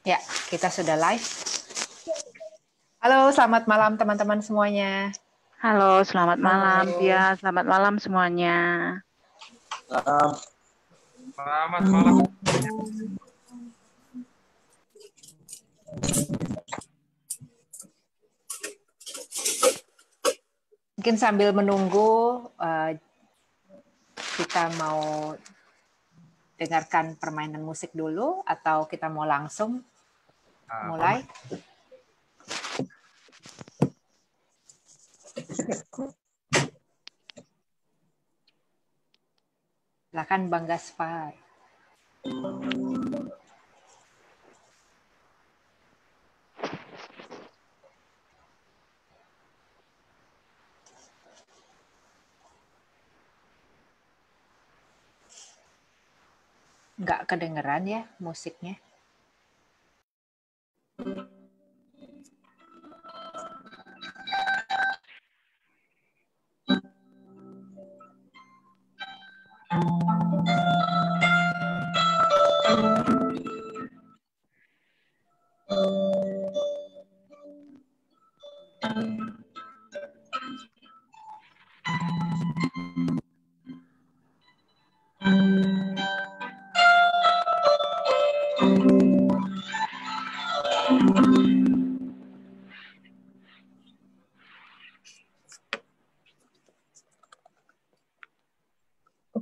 Ya, kita sudah live. Halo, selamat malam teman-teman semuanya. Halo, selamat malam, Halo. Tia. Selamat malam semuanya. Selamat malam. Mungkin sambil menunggu, kita mau dengarkan permainan musik dulu, atau kita mau langsung mulai? Silakan Bang Gaspar. Nggak kedengeran ya musiknya?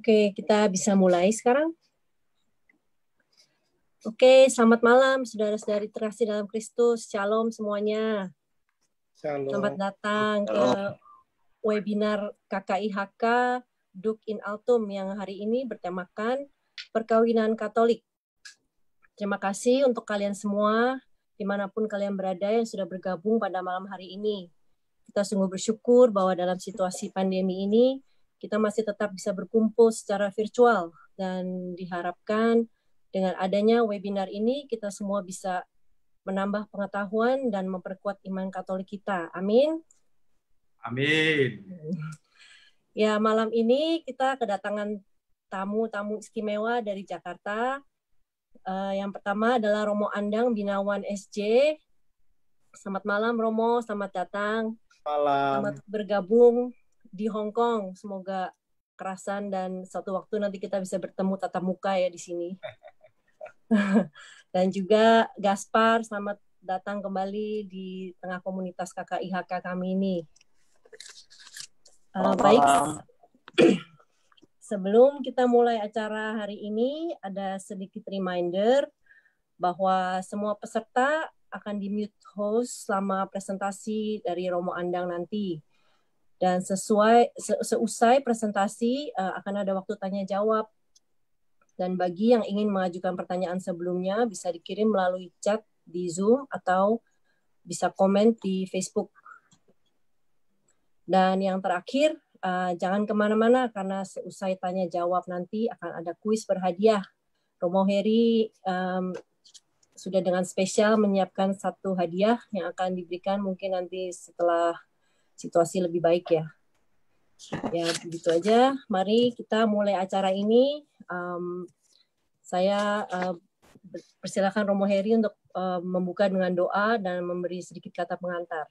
Oke, kita bisa mulai sekarang. Oke, selamat malam saudara-saudari terkasih dalam Kristus. Shalom semuanya. Shalom. Selamat datang ke webinar KKIHK Duc in Altum yang hari ini bertemakan perkawinan Katolik. Terima kasih untuk kalian semua, dimanapun kalian berada yang sudah bergabung pada malam hari ini. Kita sungguh bersyukur bahwa dalam situasi pandemi ini, kita masih tetap bisa berkumpul secara virtual dan diharapkan dengan adanya webinar ini kita semua bisa menambah pengetahuan dan memperkuat iman Katolik kita. Amin. Amin. Ya, malam ini kita kedatangan tamu-tamu istimewa dari Jakarta. Yang pertama adalah Romo Andang Binawan SJ. Selamat malam Romo, selamat datang. Malam. Selamat bergabung di Hong Kong. Semoga kerasan dan suatu waktu nanti kita bisa bertemu tatap muka ya di sini. Dan juga Gaspar, selamat datang kembali di tengah komunitas KKIHK kami ini. Baik, sebelum kita mulai acara hari ini, ada sedikit reminder bahwa semua peserta akan di-mute host selama presentasi dari Romo Andang nanti. Dan seusai presentasi akan ada waktu tanya jawab. Dan bagi yang ingin mengajukan pertanyaan sebelumnya bisa dikirim melalui chat di Zoom atau bisa komen di Facebook. Dan yang terakhir, jangan kemana-mana karena seusai tanya jawab nanti akan ada kuis berhadiah. Romo Heri sudah dengan spesial menyiapkan satu hadiah yang akan diberikan mungkin nanti setelah situasi lebih baik ya. Ya, begitu aja. Mari kita mulai acara ini. Saya persilakan Romo Heri untuk membuka dengan doa dan memberi sedikit kata pengantar.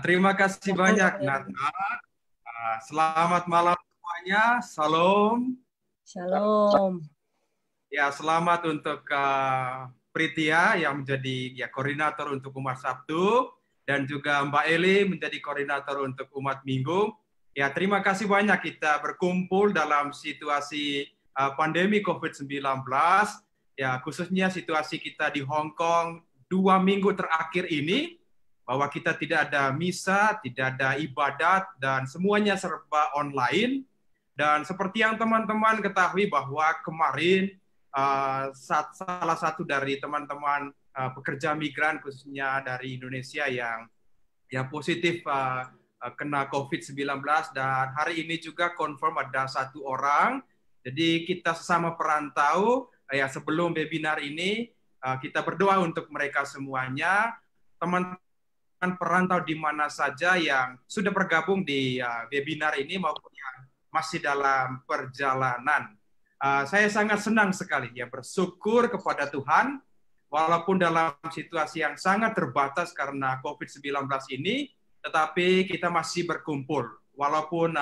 Terima kasih banyak, Nata. Selamat malam semuanya. Shalom. Shalom. Ya, selamat untuk Pritia yang menjadi koordinator untuk Umat Sabtu dan juga Mbak Eli menjadi koordinator untuk Umat Minggu. Ya, terima kasih banyak kita berkumpul dalam situasi pandemi COVID-19. Ya, khususnya situasi kita di Hong Kong 2 minggu terakhir ini, bahwa kita tidak ada misa, tidak ada ibadat, dan semuanya serba online. Dan seperti yang teman-teman ketahui bahwa kemarin salah satu dari teman-teman pekerja migran khususnya dari Indonesia yang positif kena COVID-19 dan hari ini juga confirm ada 1 orang. Jadi kita sesama perantau sebelum webinar ini kita berdoa untuk mereka semuanya, teman-teman perantau di mana saja yang sudah bergabung di webinar ini maupun yang masih dalam perjalanan. Saya sangat senang sekali ya bersyukur kepada Tuhan walaupun dalam situasi yang sangat terbatas karena COVID-19 ini, tetapi kita masih berkumpul walaupun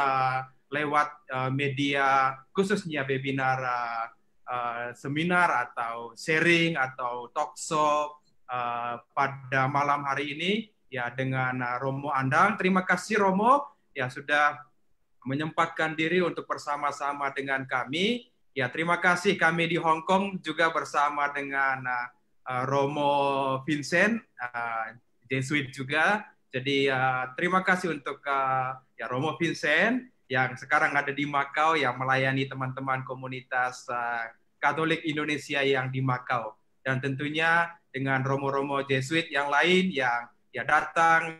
lewat media khususnya webinar, seminar atau sharing atau talk show pada malam hari ini ya dengan Romo Andang. Terima kasih Romo ya sudah menyempatkan diri untuk bersama-sama dengan kami. Ya, terima kasih kami di Hong Kong juga bersama dengan Romo Vincent, Jesuit juga. Jadi terima kasih untuk ya Romo Vincent yang sekarang ada di Makau yang melayani teman-teman komunitas Katolik Indonesia yang di Makau. Dan tentunya dengan Romo-Romo Jesuit yang lain yang ya datang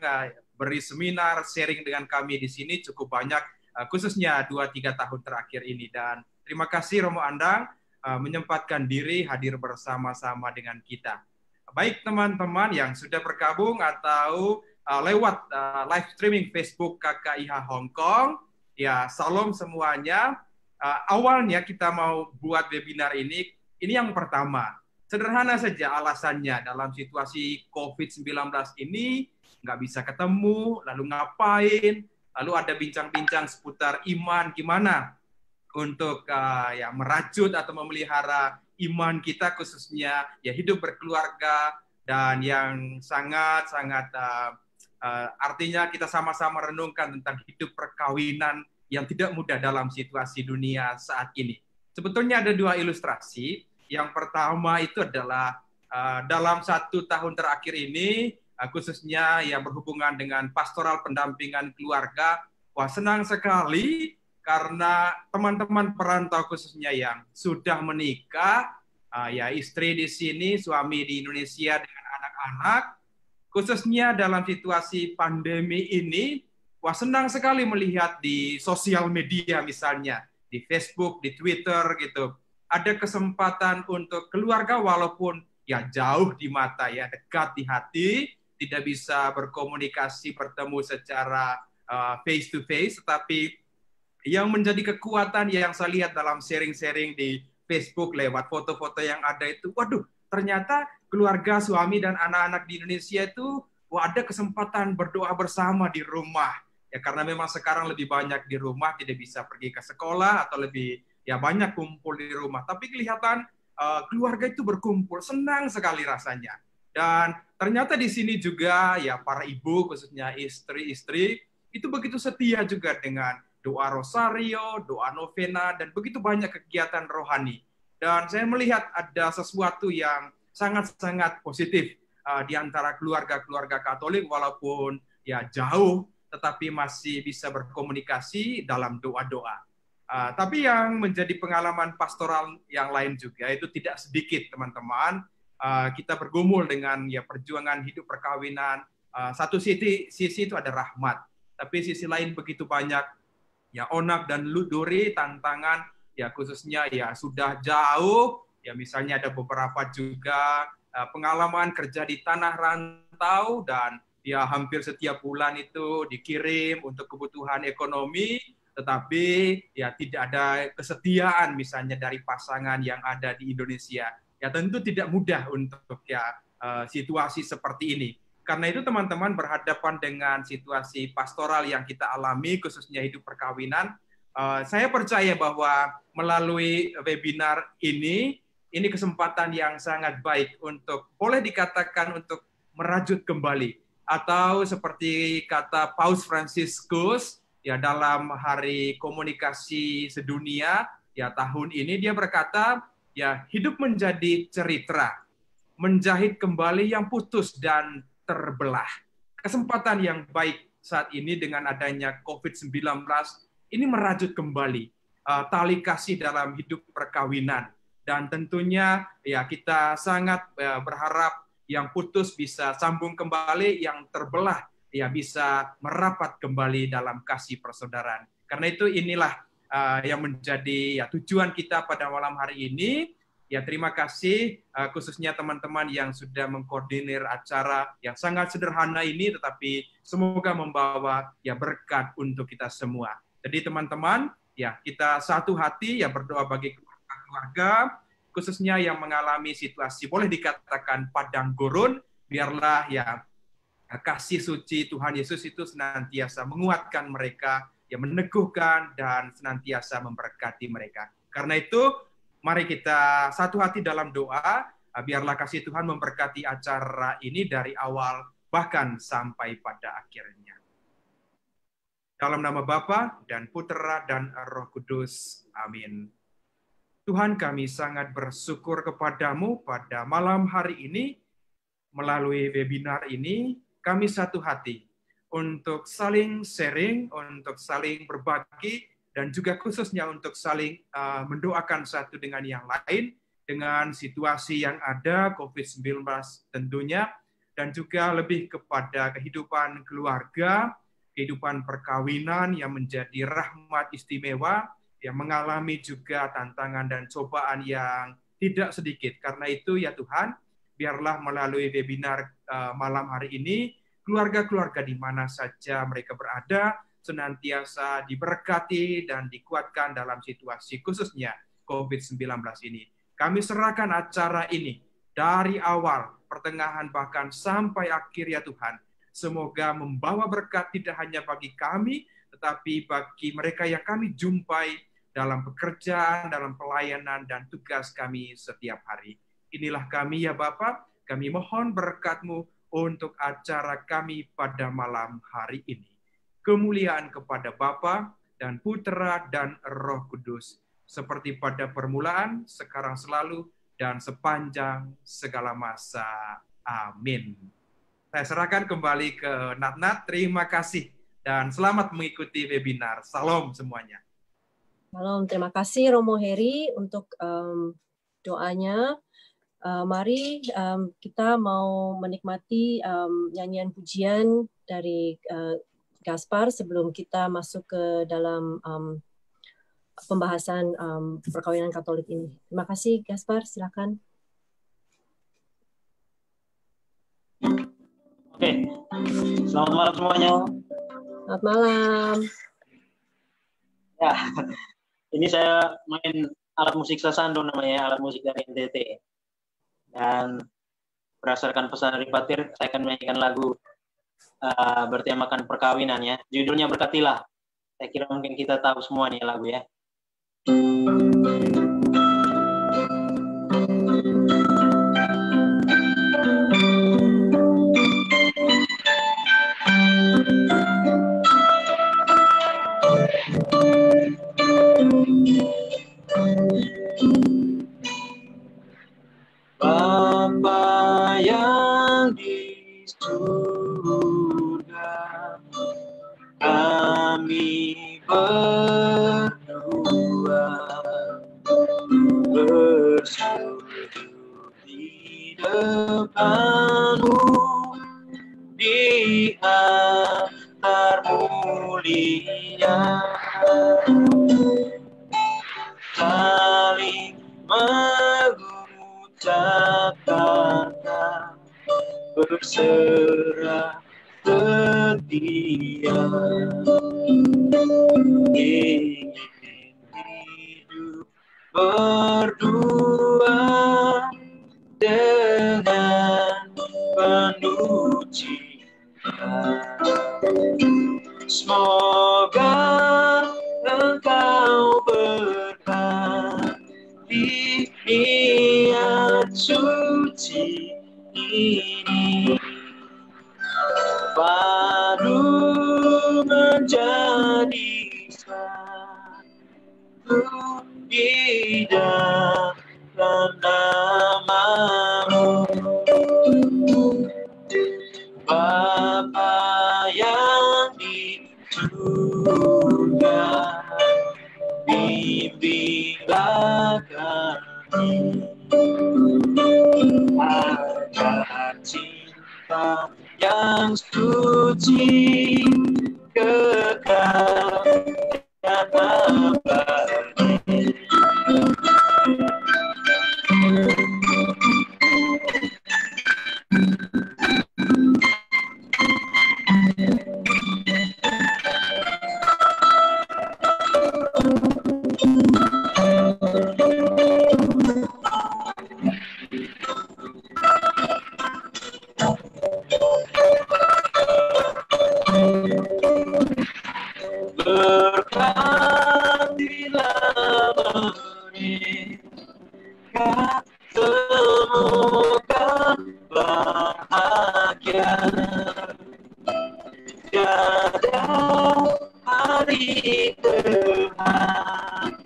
beri seminar, sharing dengan kami di sini cukup banyak, khususnya 2-3 tahun terakhir ini. Dan terima kasih Romo Andang menyempatkan diri hadir bersama-sama dengan kita. Baik teman-teman yang sudah bergabung atau lewat live streaming Facebook KKIH Hong Kong, ya salam semuanya. Awalnya kita mau buat webinar ini yang pertama. Sederhana saja alasannya, dalam situasi COVID-19 ini nggak bisa ketemu, lalu ngapain, lalu ada bincang-bincang seputar iman, gimana untuk ya merajut atau memelihara iman kita khususnya ya hidup berkeluarga dan yang sangat-sangat artinya kita sama-sama renungkan tentang hidup perkawinan yang tidak mudah dalam situasi dunia saat ini. Sebetulnya ada 2 ilustrasi. Yang pertama itu adalah dalam 1 tahun terakhir ini khususnya yang berhubungan dengan pastoral pendampingan keluarga. Wah, senang sekali karena teman-teman perantau khususnya yang sudah menikah, ya istri di sini, suami di Indonesia dengan anak-anak, khususnya dalam situasi pandemi ini, wah senang sekali melihat di sosial media misalnya, di Facebook, di Twitter gitu, ada kesempatan untuk keluarga walaupun ya jauh di mata ya, dekat di hati, tidak bisa berkomunikasi, bertemu secara face to face, tetapi yang menjadi kekuatan yang saya lihat dalam sharing-sharing di Facebook lewat foto-foto yang ada itu, waduh, ternyata keluarga, suami, dan anak-anak di Indonesia itu ada kesempatan berdoa bersama di rumah. Ya karena memang sekarang lebih banyak di rumah, tidak bisa pergi ke sekolah, atau lebih ya banyak kumpul di rumah. Tapi kelihatan keluarga itu berkumpul, senang sekali rasanya. Dan ternyata di sini juga ya para ibu, khususnya istri-istri, itu begitu setia juga dengan doa rosario, doa novena, dan begitu banyak kegiatan rohani. Dan saya melihat ada sesuatu yang sangat-sangat positif di antara keluarga-keluarga Katolik, walaupun ya jauh, tetapi masih bisa berkomunikasi dalam doa-doa. Tapi yang menjadi pengalaman pastoral yang lain juga, itu tidak sedikit teman-teman. Kita bergumul dengan ya perjuangan hidup perkawinan. Satu sisi itu ada rahmat, tapi sisi lain begitu banyak ya onak dan duri, tantangan ya khususnya ya sudah jauh, ya misalnya ada beberapa juga pengalaman kerja di tanah rantau dan ya hampir setiap bulan itu dikirim untuk kebutuhan ekonomi, tetapi ya tidak ada kesetiaan misalnya dari pasangan yang ada di Indonesia. Ya tentu tidak mudah untuk ya situasi seperti ini. Karena itu teman-teman berhadapan dengan situasi pastoral yang kita alami, khususnya hidup perkawinan, saya percaya bahwa melalui webinar ini kesempatan yang sangat baik untuk, boleh dikatakan untuk merajut kembali. Atau seperti kata Paus Fransiskus, ya dalam Hari Komunikasi Sedunia, ya tahun ini dia berkata, ya hidup menjadi cerita, menjahit kembali yang putus dan terbelah. Kesempatan yang baik saat ini dengan adanya COVID-19 ini merajut kembali tali kasih dalam hidup perkawinan. Dan tentunya ya kita sangat berharap yang putus bisa sambung kembali, yang terbelah ya bisa merapat kembali dalam kasih persaudaraan. Karena itu inilah yang menjadi ya tujuan kita pada malam hari ini. Ya terima kasih khususnya teman-teman yang sudah mengkoordinir acara yang sangat sederhana ini, tetapi semoga membawa ya berkat untuk kita semua. Jadi teman-teman, ya kita satu hati ya berdoa bagi keluarga keluarga, khususnya yang mengalami situasi boleh dikatakan padang gurun, biarlah ya kasih suci Tuhan Yesus itu senantiasa menguatkan mereka, ya meneguhkan dan senantiasa memberkati mereka. Karena itu, mari kita satu hati dalam doa, biarlah kasih Tuhan memberkati acara ini dari awal bahkan sampai pada akhirnya. Dalam nama Bapa dan Putera dan Roh Kudus. Amin. Tuhan, kami sangat bersyukur kepadamu pada malam hari ini. Melalui webinar ini, kami satu hati untuk saling sharing, untuk saling berbagi, dan juga khususnya untuk saling mendoakan satu dengan yang lain, dengan situasi yang ada, COVID-19 tentunya, dan juga lebih kepada kehidupan keluarga, kehidupan perkawinan yang menjadi rahmat istimewa, yang mengalami juga tantangan dan cobaan yang tidak sedikit. Karena itu ya Tuhan, biarlah melalui webinar malam hari ini, keluarga-keluarga di mana saja mereka berada, senantiasa diberkati dan dikuatkan dalam situasi khususnya COVID-19 ini. Kami serahkan acara ini dari awal, pertengahan, bahkan sampai akhir ya Tuhan. Semoga membawa berkat tidak hanya bagi kami, tetapi bagi mereka yang kami jumpai dalam pekerjaan, dalam pelayanan, dan tugas kami setiap hari. Inilah kami ya Bapa, kami mohon berkat-Mu untuk acara kami pada malam hari ini. Kemuliaan kepada Bapa dan Putera dan Roh Kudus, seperti pada permulaan, sekarang selalu, dan sepanjang segala masa. Amin. Saya serahkan kembali ke Nat-Nat. Terima kasih dan selamat mengikuti webinar. Salam semuanya. Salam, terima kasih Romo Heri untuk doanya. Mari kita mau menikmati nyanyian pujian dari Gaspar sebelum kita masuk ke dalam pembahasan perkawinan Katolik ini. Terima kasih, Gaspar. Silakan. Oke, selamat malam semuanya. Selamat malam. Ya, ini saya main alat musik sasando namanya, alat musik dari NTT. Dan berdasarkan pesan dari Patir, saya akan menyanyikan lagu bertemakan perkawinan ya. Judulnya Berkatilah. Saya kira mungkin kita tahu semua nih lagu ya. Bapa yang di surga, kami berdua bersujud di depan-Mu di altar mulia, saling mengucapkan berserah setia, ingin hidup berdua dengan penuh cinta. Semoga Engkau berkati niat suci ini, padu menjadi satu di dalam nama-Mu. Bapa yang di surga, bimbinglah kami agar cinta yang suci kekal dan abadi. temukan bahagia. Tiada hari terhari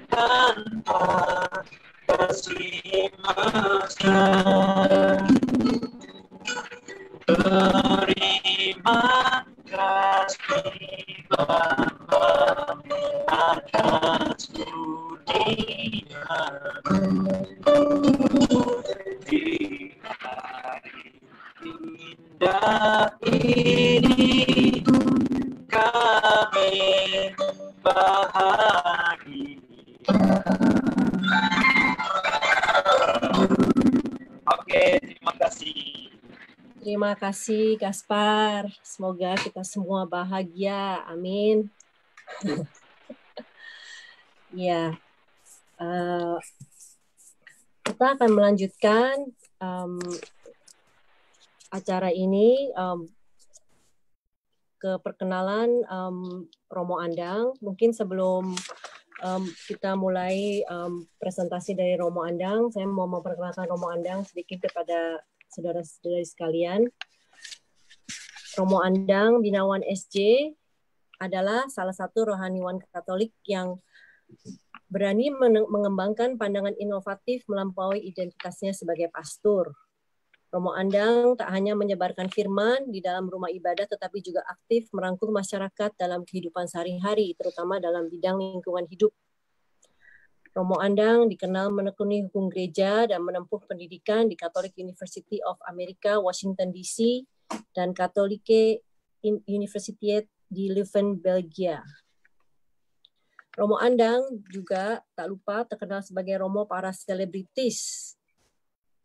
tanpa kasih mesra. Terima kasih Bapa atas budinya di hari indah ini kami bahagia. Oke, terima kasih. Terima kasih Gaspar. Semoga kita semua bahagia. Amin. Ya, kita akan melanjutkan acara ini ke perkenalan Romo Andang. Mungkin sebelum kita mulai presentasi dari Romo Andang, saya mau memperkenalkan Romo Andang sedikit kepada saudara-saudari sekalian. Romo Andang Binawan SJ adalah salah satu rohaniwan Katolik yang berani mengembangkan pandangan inovatif melampaui identitasnya sebagai pastor. Romo Andang tak hanya menyebarkan firman di dalam rumah ibadah, tetapi juga aktif merangkul masyarakat dalam kehidupan sehari-hari, terutama dalam bidang lingkungan hidup. Romo Andang dikenal menekuni hukum gereja dan menempuh pendidikan di Catholic University of America, Washington DC, dan Katholieke Universiteit di Leuven, Belgia. Romo Andang juga tak lupa terkenal sebagai Romo para selebritis,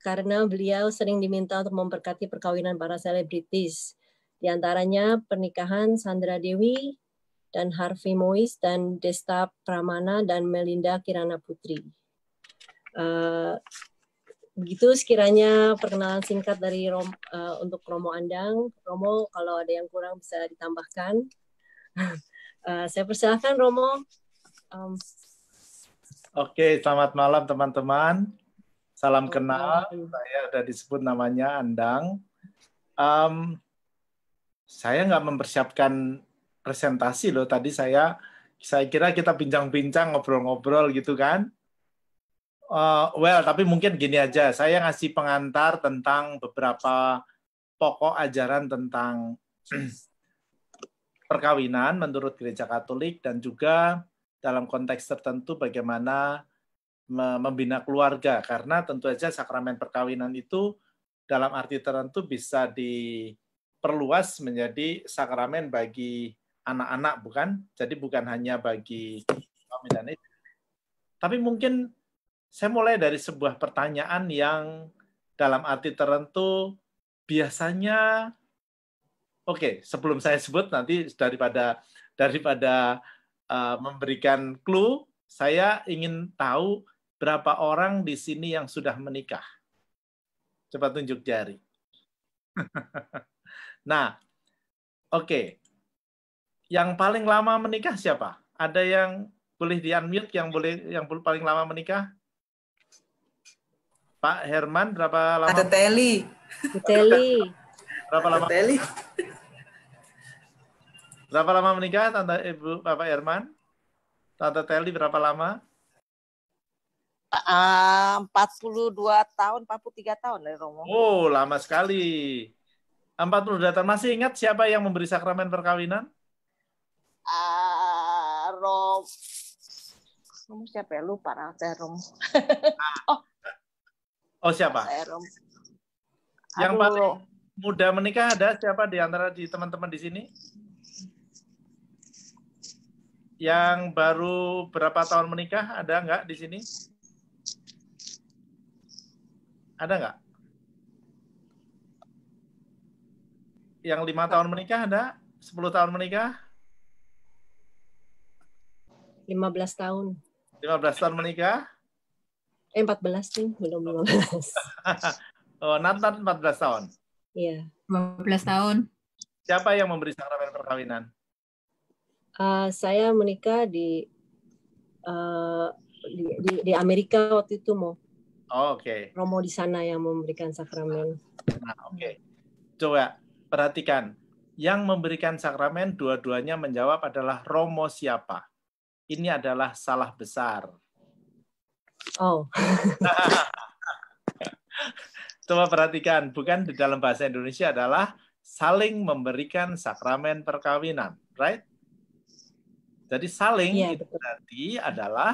karena beliau sering diminta untuk memberkati perkawinan para selebritis. Di antaranya pernikahan Sandra Dewi, dan Harvey Mois, dan Desta Pramana, dan Melinda Kirana Putri. Begitu sekiranya perkenalan singkat dari untuk Romo Andang. Romo, kalau ada yang kurang bisa ditambahkan. Saya persilahkan Romo. Oke, selamat malam teman-teman. Salam kenal. Saya sudah disebut namanya Andang. Saya nggak mempersiapkan presentasi loh. Tadi saya kira kita bincang-bincang, ngobrol-ngobrol gitu kan. Tapi mungkin gini aja. Saya ngasih pengantar tentang beberapa pokok ajaran tentang perkawinan menurut Gereja Katolik, dan juga dalam konteks tertentu bagaimana membina keluarga. Karena tentu saja sakramen perkawinan itu dalam arti tertentu bisa diperluas menjadi sakramen bagi anak-anak, bukan? Jadi bukan hanya bagi perkawinan itu. Tapi mungkin saya mulai dari sebuah pertanyaan yang dalam arti tertentu biasanya, sebelum saya sebut nanti daripada memberikan clue, saya ingin tahu berapa orang di sini yang sudah menikah. Coba tunjuk jari. Nah, yang paling lama menikah siapa? Ada yang boleh di-unmute yang paling lama menikah? Pak Herman, berapa lama? Ada Teli. Berapa lama? Teli. Berapa lama menikah, Tante Ibu Bapak Herman? Tante Teli berapa lama? 42 tahun, 43 tahun dari Romo. Oh, lama sekali. 42 tahun. Masih ingat siapa yang memberi sakramen perkawinan? Romo siapa ya? Lupa saya Romo. Oh, siapa? Yang paling muda menikah ada siapa di antara teman-teman di sini? Yang baru berapa tahun menikah, ada nggak di sini? Ada nggak? Yang 5 tahun menikah ada? 10 tahun menikah? 15 tahun. 15 tahun menikah? 14 nih, belum 15. Oh, Nathan 14 tahun? Iya. 15 tahun. Siapa yang memberi sakramen perkawinan? Saya menikah di di Amerika waktu itu mau. Oke. Romo di sana yang memberikan sakramen. Nah, oke. Coba perhatikan. Yang memberikan sakramen dua-duanya menjawab adalah Romo siapa. Ini adalah salah besar. Oh. Coba perhatikan, bukan di dalam bahasa Indonesia adalah saling memberikan sakramen perkawinan, right? Jadi saling Iya, itu betul. berarti adalah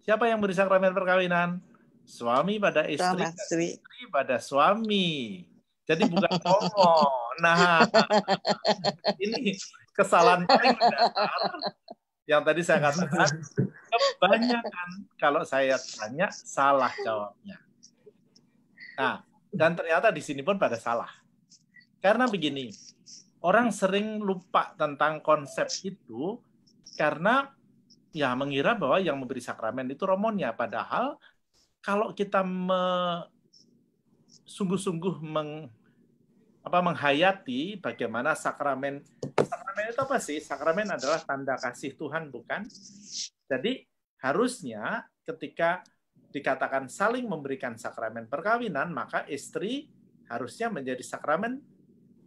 siapa yang beri sakramen perkawinan? Suami pada istri, dan istri pada suami. Jadi bukan Romo. Nah, ini kesalahan paling mendasar yang tadi saya katakan. Kebanyakan kalau saya tanya salah jawabnya. Nah, dan ternyata di sini pun pada salah. Karena begini, orang sering lupa tentang konsep itu karena ya mengira bahwa yang memberi sakramen itu romonya. Padahal kalau kita sungguh-sungguh menghayati bagaimana sakramen itu apa sih? Sakramen adalah tanda kasih Tuhan, bukan? Jadi harusnya ketika dikatakan saling memberikan sakramen perkawinan, maka istri harusnya menjadi sakramen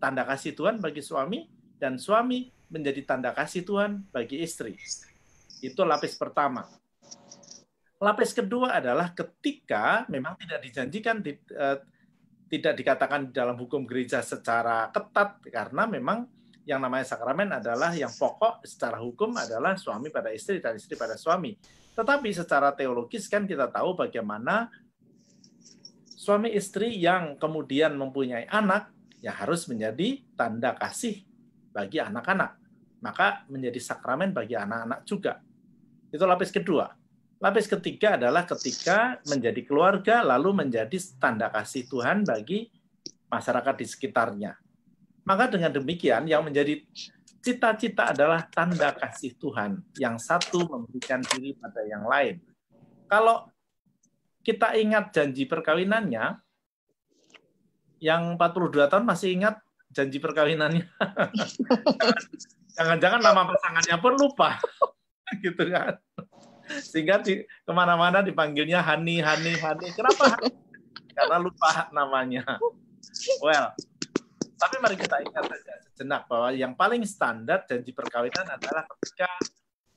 tanda kasih Tuhan bagi suami, dan suami menjadi tanda kasih Tuhan bagi istri. Itu lapis pertama. Lapis kedua adalah ketika memang tidak dijanjikan, tidak dikatakan dalam hukum gereja secara ketat, karena memang yang namanya sakramen adalah yang pokok secara hukum adalah suami pada istri dan istri pada suami. Tetapi secara teologis kan kita tahu bagaimana suami istri yang kemudian mempunyai anak ya harus menjadi tanda kasih bagi anak-anak. Maka menjadi sakramen bagi anak-anak juga. Itu lapis kedua. Lapis ketiga adalah ketika menjadi keluarga lalu menjadi tanda kasih Tuhan bagi masyarakat di sekitarnya. Maka dengan demikian yang menjadi cita-cita adalah tanda kasih Tuhan. Yang satu memberikan diri pada yang lain. Kalau kita ingat janji perkawinannya, yang 42 tahun masih ingat janji perkawinannya. Jangan-jangan nama pasangannya pun lupa. Gitu kan. Sehingga kemana-mana dipanggilnya Hani. Kenapa? Karena lupa namanya. Well, tapi mari kita ingat saja sejenak bahwa yang paling standar janji perkawinan adalah ketika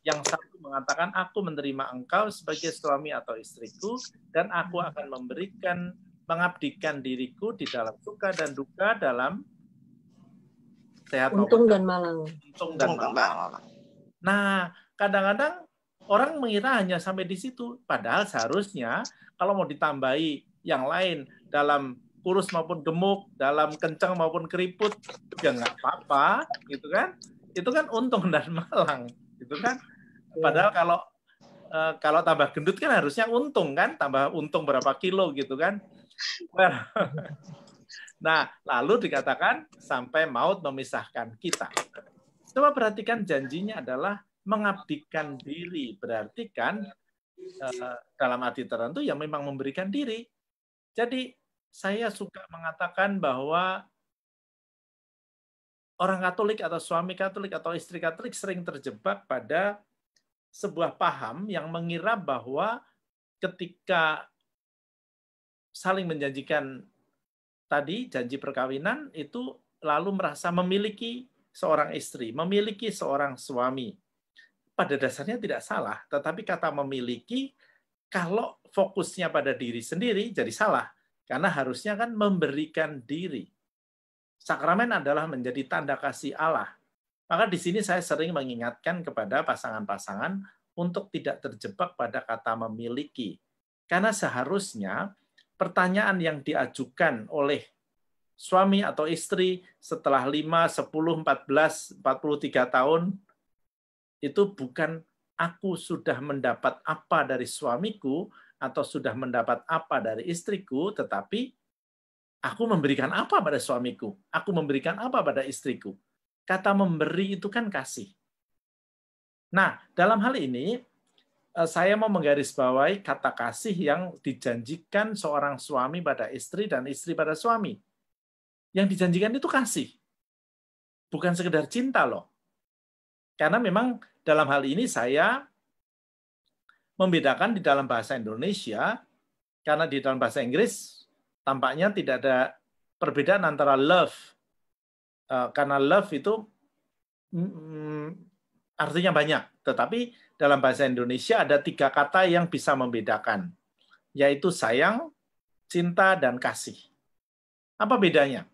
yang satu mengatakan aku menerima engkau sebagai suami atau istriku dan aku akan mengabdikan diriku di dalam suka dan duka, dalam sehat untung dan malang. Nah, kadang-kadang orang mengira hanya sampai di situ, padahal seharusnya kalau mau ditambahi yang lain dalam kurus maupun gemuk, dalam kencang maupun keriput, ya nggak apa-apa, gitu kan? Itu kan untung dan malang, gitu kan? Padahal kalau tambah gendut kan harusnya untung kan, tambah untung berapa kilo gitu kan? Nah, lalu dikatakan sampai maut memisahkan kita. Coba perhatikan janjinya adalah mengabdikan diri, berarti kan dalam arti tertentu yang memang memberikan diri. Jadi saya suka mengatakan bahwa orang Katolik atau suami Katolik atau istri Katolik sering terjebak pada sebuah paham yang mengira bahwa ketika saling menjanjikan tadi janji perkawinan itu lalu merasa memiliki seorang istri, memiliki seorang suami. Pada dasarnya tidak salah, tetapi kata memiliki kalau fokusnya pada diri sendiri jadi salah. Karena harusnya kan memberikan diri. Sakramen adalah menjadi tanda kasih Allah. Maka di sini saya sering mengingatkan kepada pasangan-pasangan untuk tidak terjebak pada kata memiliki. Karena seharusnya pertanyaan yang diajukan oleh suami atau istri setelah 5, 10, 14, 43 tahun itu bukan aku sudah mendapat apa dari suamiku atau sudah mendapat apa dari istriku, tetapi aku memberikan apa pada suamiku, aku memberikan apa pada istriku. Kata memberi itu kan kasih. Nah, dalam hal ini, saya mau menggarisbawahi kata kasih yang dijanjikan seorang suami pada istri dan istri pada suami. Yang dijanjikan itu kasih. Bukan sekedar cinta loh. Karena memang dalam hal ini saya membedakan di dalam bahasa Indonesia, karena di dalam bahasa Inggris tampaknya tidak ada perbedaan antara love, karena love itu artinya banyak, tetapi dalam bahasa Indonesia ada 3 kata yang bisa membedakan, yaitu sayang, cinta, dan kasih. Apa bedanya?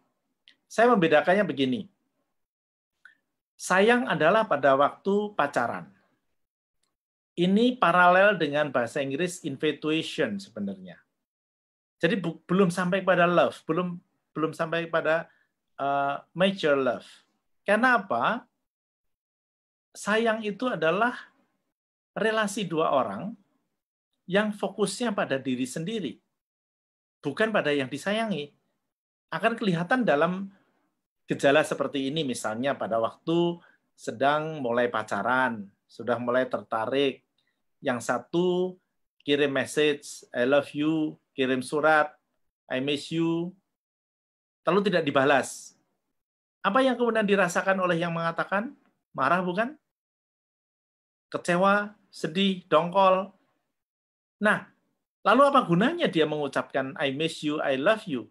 Saya membedakannya begini. Sayang adalah pada waktu pacaran. Ini paralel dengan bahasa Inggris infatuation sebenarnya. Jadi belum sampai pada love, belum sampai pada mature love. Karena apa? Sayang itu adalah relasi 2 orang yang fokusnya pada diri sendiri, bukan pada yang disayangi. Akan kelihatan dalam gejala seperti ini, misalnya pada waktu sedang mulai pacaran, sudah mulai tertarik, yang satu kirim message, I love you, kirim surat, I miss you, lalu tidak dibalas. Apa yang kemudian dirasakan oleh yang mengatakan? Marah bukan? Kecewa, sedih, dongkol. Nah, lalu apa gunanya dia mengucapkan I miss you, I love you?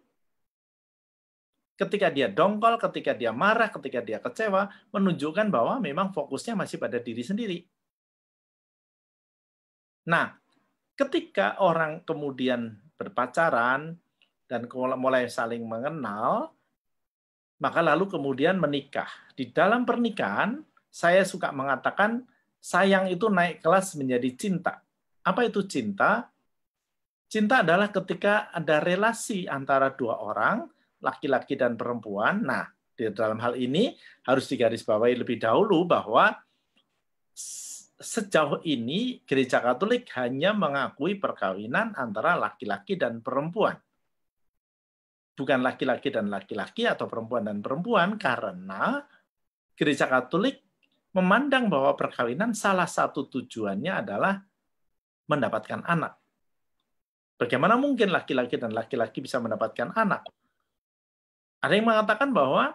Ketika dia dongkol, ketika dia marah, ketika dia kecewa, menunjukkan bahwa memang fokusnya masih pada diri sendiri. Nah, ketika orang kemudian berpacaran dan mulai saling mengenal, maka lalu kemudian menikah. Di dalam pernikahan, saya suka mengatakan sayang itu naik kelas menjadi cinta. Apa itu cinta? Cinta adalah ketika ada relasi antara 2 orang, laki-laki dan perempuan. Nah, di dalam hal ini harus digarisbawahi lebih dahulu bahwa sejauh ini Gereja Katolik hanya mengakui perkawinan antara laki-laki dan perempuan. Bukan laki-laki dan laki-laki atau perempuan dan perempuan, karena Gereja Katolik memandang bahwa perkawinan salah satu tujuannya adalah mendapatkan anak. Bagaimana mungkin laki-laki dan laki-laki bisa mendapatkan anak? Ada yang mengatakan bahwa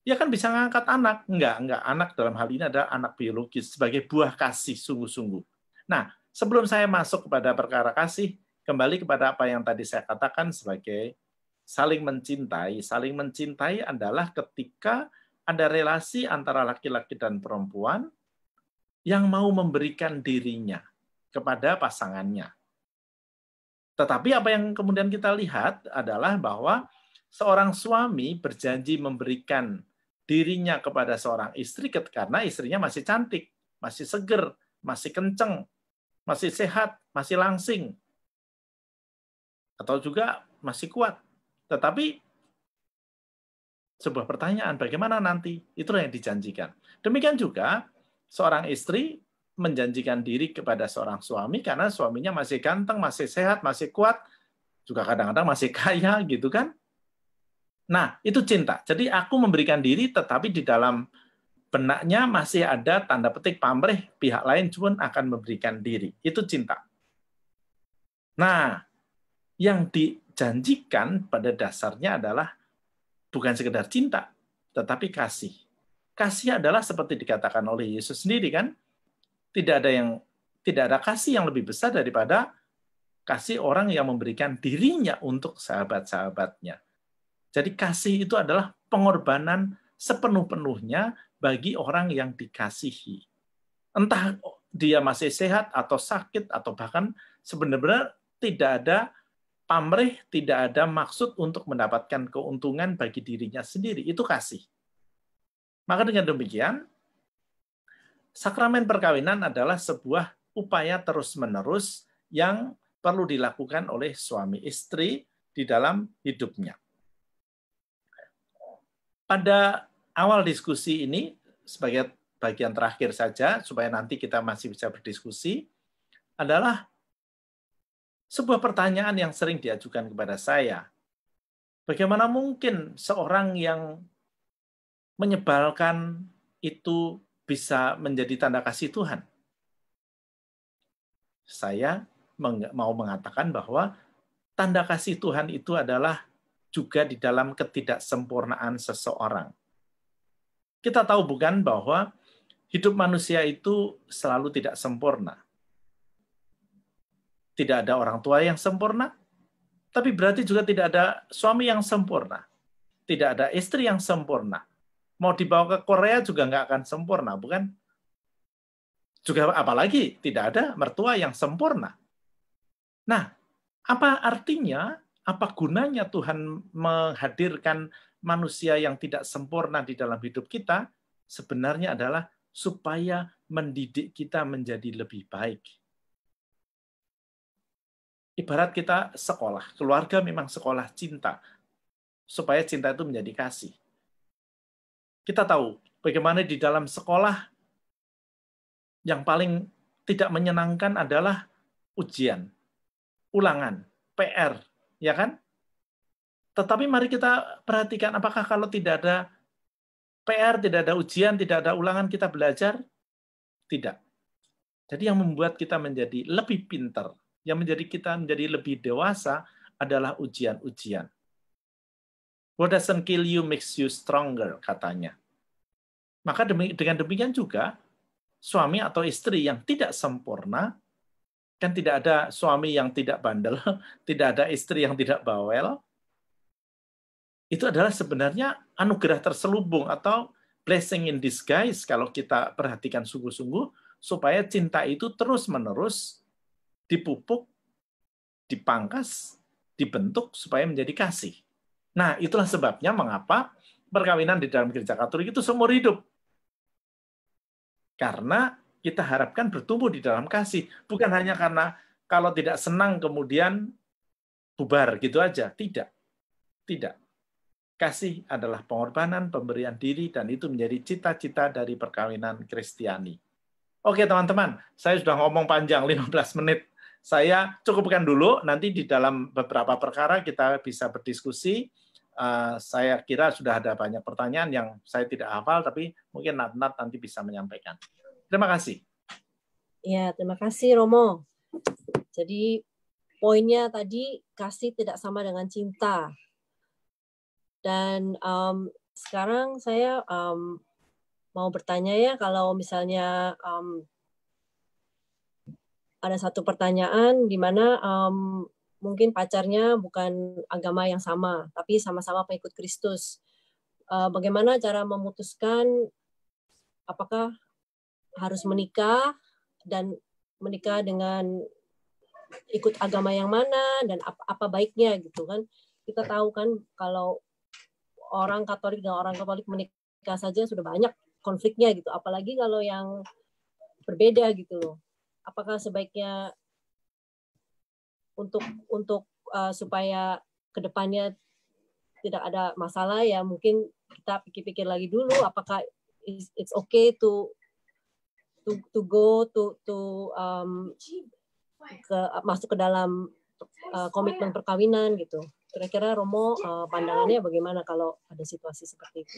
ya kan bisa ngangkat anak. Enggak. Anak dalam hal ini adalah anak biologis sebagai buah kasih sungguh-sungguh. Nah, sebelum saya masuk kepada perkara kasih, kembali kepada apa yang tadi saya katakan sebagai saling mencintai. Saling mencintai adalah ketika ada relasi antara laki-laki dan perempuan yang mau memberikan dirinya kepada pasangannya. Tetapi apa yang kemudian kita lihat adalah bahwa seorang suami berjanji memberikan dirinya kepada seorang istri karena istrinya masih cantik, masih seger, masih kenceng, masih sehat, masih langsing, atau juga masih kuat. Tetapi sebuah pertanyaan, bagaimana nanti? Itulah yang dijanjikan. Demikian juga seorang istri menjanjikan diri kepada seorang suami karena suaminya masih ganteng, masih sehat, masih kuat, juga kadang-kadang masih kaya, gitu kan? Nah, itu cinta. Jadi aku memberikan diri, tetapi di dalam benaknya masih ada tanda petik pamrih, pihak lain pun akan memberikan diri. Itu cinta. Nah, yang dijanjikan pada dasarnya adalah bukan sekedar cinta, tetapi kasih. Kasih adalah seperti dikatakan oleh Yesus sendiri kan, tidak ada kasih yang lebih besar daripada kasih orang yang memberikan dirinya untuk sahabat-sahabatnya. Jadi kasih itu adalah pengorbanan sepenuh-penuhnya bagi orang yang dikasihi. Entah dia masih sehat atau sakit atau bahkan sebenarnya tidak ada pamrih, tidak ada maksud untuk mendapatkan keuntungan bagi dirinya sendiri. Itu kasih. Maka dengan demikian, sakramen perkawinan adalah sebuah upaya terus-menerus yang perlu dilakukan oleh suami istri di dalam hidupnya. Pada awal diskusi ini, sebagai bagian terakhir saja, supaya nanti kita masih bisa berdiskusi, adalah sebuah pertanyaan yang sering diajukan kepada saya. Bagaimana mungkin seorang yang menyebalkan itu bisa menjadi tanda kasih Tuhan? Saya mau mengatakan bahwa tanda kasih Tuhan itu adalah juga di dalam ketidaksempurnaan seseorang. Kita tahu bukan bahwa hidup manusia itu selalu tidak sempurna. Tidak ada orang tua yang sempurna, tapi berarti juga tidak ada suami yang sempurna. Tidak ada istri yang sempurna. Mau dibawa ke Korea juga nggak akan sempurna, bukan? Juga apalagi tidak ada mertua yang sempurna. Nah, apa artinya, apa gunanya Tuhan menghadirkan manusia yang tidak sempurna di dalam hidup kita? Sebenarnya adalah supaya mendidik kita menjadi lebih baik. Ibarat kita sekolah, keluarga memang sekolah cinta, supaya cinta itu menjadi kasih. Kita tahu bagaimana di dalam sekolah yang paling tidak menyenangkan adalah ujian, ulangan, PR, ya kan? Tetapi mari kita perhatikan apakah kalau tidak ada PR, tidak ada ujian, tidak ada ulangan, kita belajar? Tidak. Jadi yang membuat kita menjadi lebih pintar, yang menjadi kita menjadi lebih dewasa adalah ujian-ujian. What doesn't kill you makes you stronger, katanya. Maka dengan demikian juga, suami atau istri yang tidak sempurna, kan tidak ada suami yang tidak bandel, tidak ada istri yang tidak bawel, itu adalah sebenarnya anugerah terselubung atau blessing in disguise kalau kita perhatikan sungguh-sungguh, supaya cinta itu terus-menerus dipupuk, dipangkas, dibentuk supaya menjadi kasih. Nah, itulah sebabnya mengapa perkawinan di dalam gereja Katolik itu seumur hidup. Karena kita harapkan bertumbuh di dalam kasih. Bukan hanya karena kalau tidak senang kemudian bubar gitu aja. Tidak. Tidak. Kasih adalah pengorbanan, pemberian diri, dan itu menjadi cita-cita dari perkawinan Kristiani. Oke teman-teman, saya sudah ngomong panjang 15 menit. Saya cukupkan dulu, nanti di dalam beberapa perkara kita bisa berdiskusi. Saya kira sudah ada banyak pertanyaan yang saya tidak hafal, tapi mungkin Nat nanti bisa menyampaikan. Terima kasih. Ya, terima kasih Romo. Jadi poinnya tadi, kasih tidak sama dengan cinta. Dan sekarang saya mau bertanya ya, kalau misalnya ada satu pertanyaan di mana mungkin pacarnya bukan agama yang sama, tapi sama-sama pengikut Kristus. Bagaimana cara memutuskan apakah harus menikah dan menikah dengan ikut agama yang mana dan apa baiknya gitu kan? Kita tahu kan kalau orang Katolik dan orang Katolik menikah saja sudah banyak konfliknya gitu, apalagi kalau yang berbeda gitu loh. Apakah sebaiknya untuk supaya kedepannya tidak ada masalah ya, mungkin kita pikir-pikir lagi dulu apakah it's okay to go masuk ke dalam komitmen perkawinan gitu. Kira-kira Romo pandangannya bagaimana kalau ada situasi seperti itu?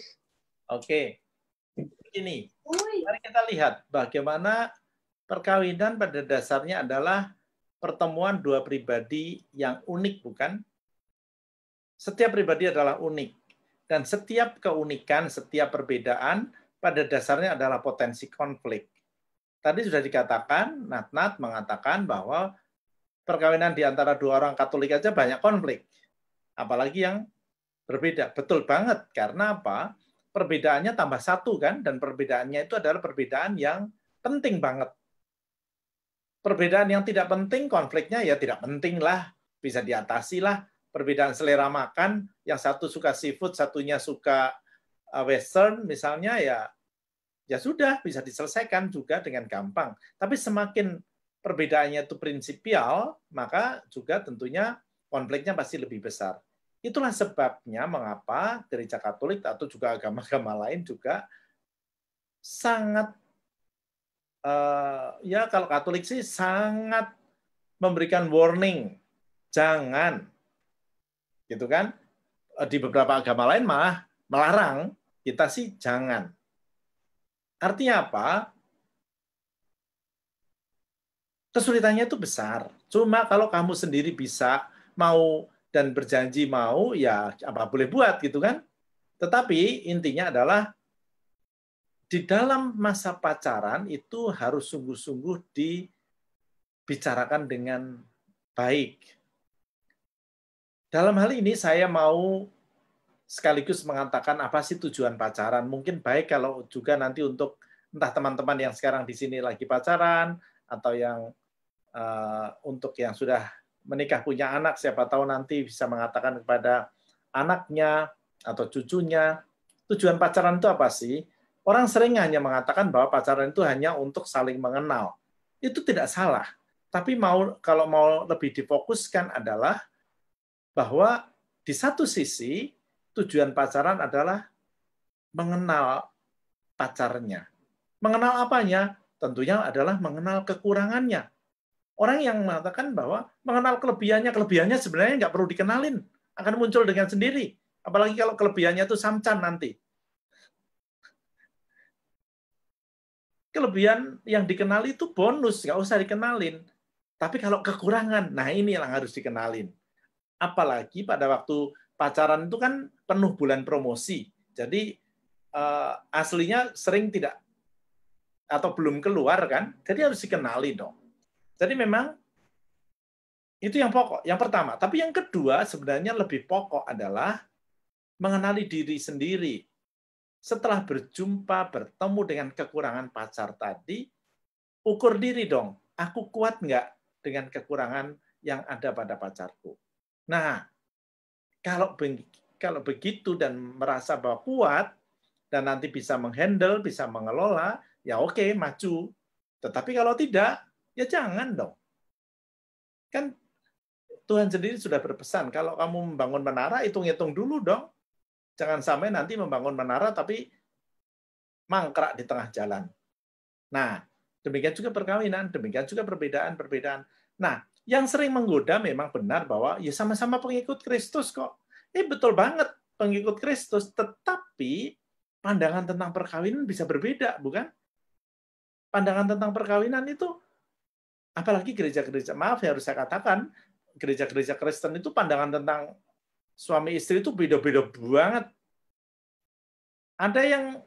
Oke, begini, mari kita lihat bagaimana perkawinan pada dasarnya adalah pertemuan dua pribadi yang unik, bukan? Setiap pribadi adalah unik. Dan setiap keunikan, setiap perbedaan pada dasarnya adalah potensi konflik. Tadi sudah dikatakan, Nat mengatakan bahwa perkawinan di antara dua orang Katolik aja banyak konflik. Apalagi yang berbeda. Betul banget. Karena apa? Perbedaannya tambah satu kan? Dan perbedaannya itu adalah perbedaan yang penting banget. Perbedaan yang tidak penting, konfliknya ya tidak penting lah. Bisa diatasi lah. Perbedaan selera makan, yang satu suka seafood, satunya suka western misalnya, ya sudah, bisa diselesaikan juga dengan gampang. Tapi semakin perbedaannya itu prinsipial, maka juga tentunya konfliknya pasti lebih besar. Itulah sebabnya mengapa gereja Katolik atau juga agama-agama lain juga sangat, ya kalau Katolik sih sangat memberikan warning, jangan, gitu kan? Di beberapa agama lain malah melarang, kita sih jangan. Artinya apa? Kesulitannya itu besar. Cuma kalau kamu sendiri bisa, mau dan berjanji mau, ya apa boleh buat gitu kan. Tetapi intinya adalah di dalam masa pacaran itu harus sungguh-sungguh dibicarakan dengan Baik. Dalam hal ini saya mau sekaligus mengatakan apa sih tujuan pacaran. Mungkin baik kalau juga nanti untuk entah teman-teman yang sekarang di sini lagi pacaran, atau yang untuk yang sudah menikah punya anak, siapa tahu nanti bisa mengatakan kepada anaknya atau cucunya, tujuan pacaran itu apa sih? Orang sering hanya mengatakan bahwa pacaran itu hanya untuk saling mengenal. Itu tidak salah. Tapi kalau mau lebih difokuskan adalah bahwa di satu sisi tujuan pacaran adalah mengenal pacarnya. Mengenal apanya? Tentunya adalah mengenal kekurangannya. Orang yang mengatakan bahwa mengenal kelebihannya sebenarnya nggak perlu dikenalin. Akan muncul dengan sendiri. Apalagi kalau kelebihannya itu samcan nanti. Kelebihan yang dikenali itu bonus, nggak usah dikenalin. Tapi kalau kekurangan, nah ini yang harus dikenalin. Apalagi pada waktu pacaran itu kan penuh bulan promosi. Jadi aslinya sering tidak atau belum keluar kan. Jadi harus dikenali dong. Jadi memang itu yang pokok, yang pertama. Tapi yang kedua sebenarnya lebih pokok adalah mengenali diri sendiri. Setelah berjumpa, bertemu dengan kekurangan pacar tadi, ukur diri dong. Aku kuat nggak dengan kekurangan yang ada pada pacarku? Nah, kalau begitu dan merasa bahwa kuat, dan nanti bisa menghandle, bisa mengelola, ya oke, maju. Tetapi kalau tidak, ya jangan dong. Kan Tuhan sendiri sudah berpesan, kalau kamu membangun menara, hitung-hitung dulu dong. Jangan sampai nanti membangun menara, tapi mangkrak di tengah jalan. Nah, demikian juga perkawinan, demikian juga perbedaan-perbedaan. Nah, yang sering menggoda memang benar bahwa ya sama-sama pengikut Kristus kok. Betul banget, pengikut Kristus, tetapi pandangan tentang perkawinan bisa berbeda, bukan? Pandangan tentang perkawinan itu, apalagi gereja-gereja, maaf ya harus saya katakan, gereja-gereja Kristen itu pandangan tentang suami istri itu beda-beda banget. Ada yang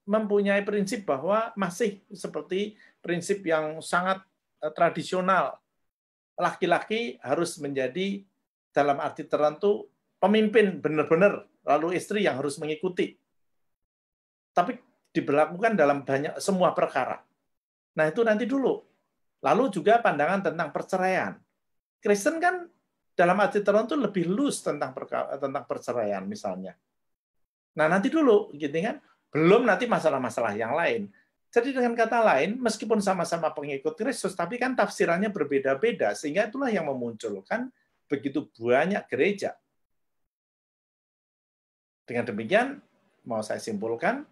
mempunyai prinsip bahwa masih seperti prinsip yang sangat tradisional. Laki-laki harus menjadi dalam arti tertentu pemimpin benar-benar, lalu istri yang harus mengikuti. Tapi diberlakukan dalam semua perkara. Nah, itu nanti dulu. Lalu juga pandangan tentang perceraian. Kristen kan dalam arti tertentu lebih loose tentang perceraian misalnya. Nah, nanti dulu gitu kan. Belum nanti masalah-masalah yang lain. Jadi dengan kata lain, meskipun sama-sama pengikut Kristus, tapi kan tafsirannya berbeda-beda, sehingga itulah yang memunculkan begitu banyak gereja. Dengan demikian, mau saya simpulkan,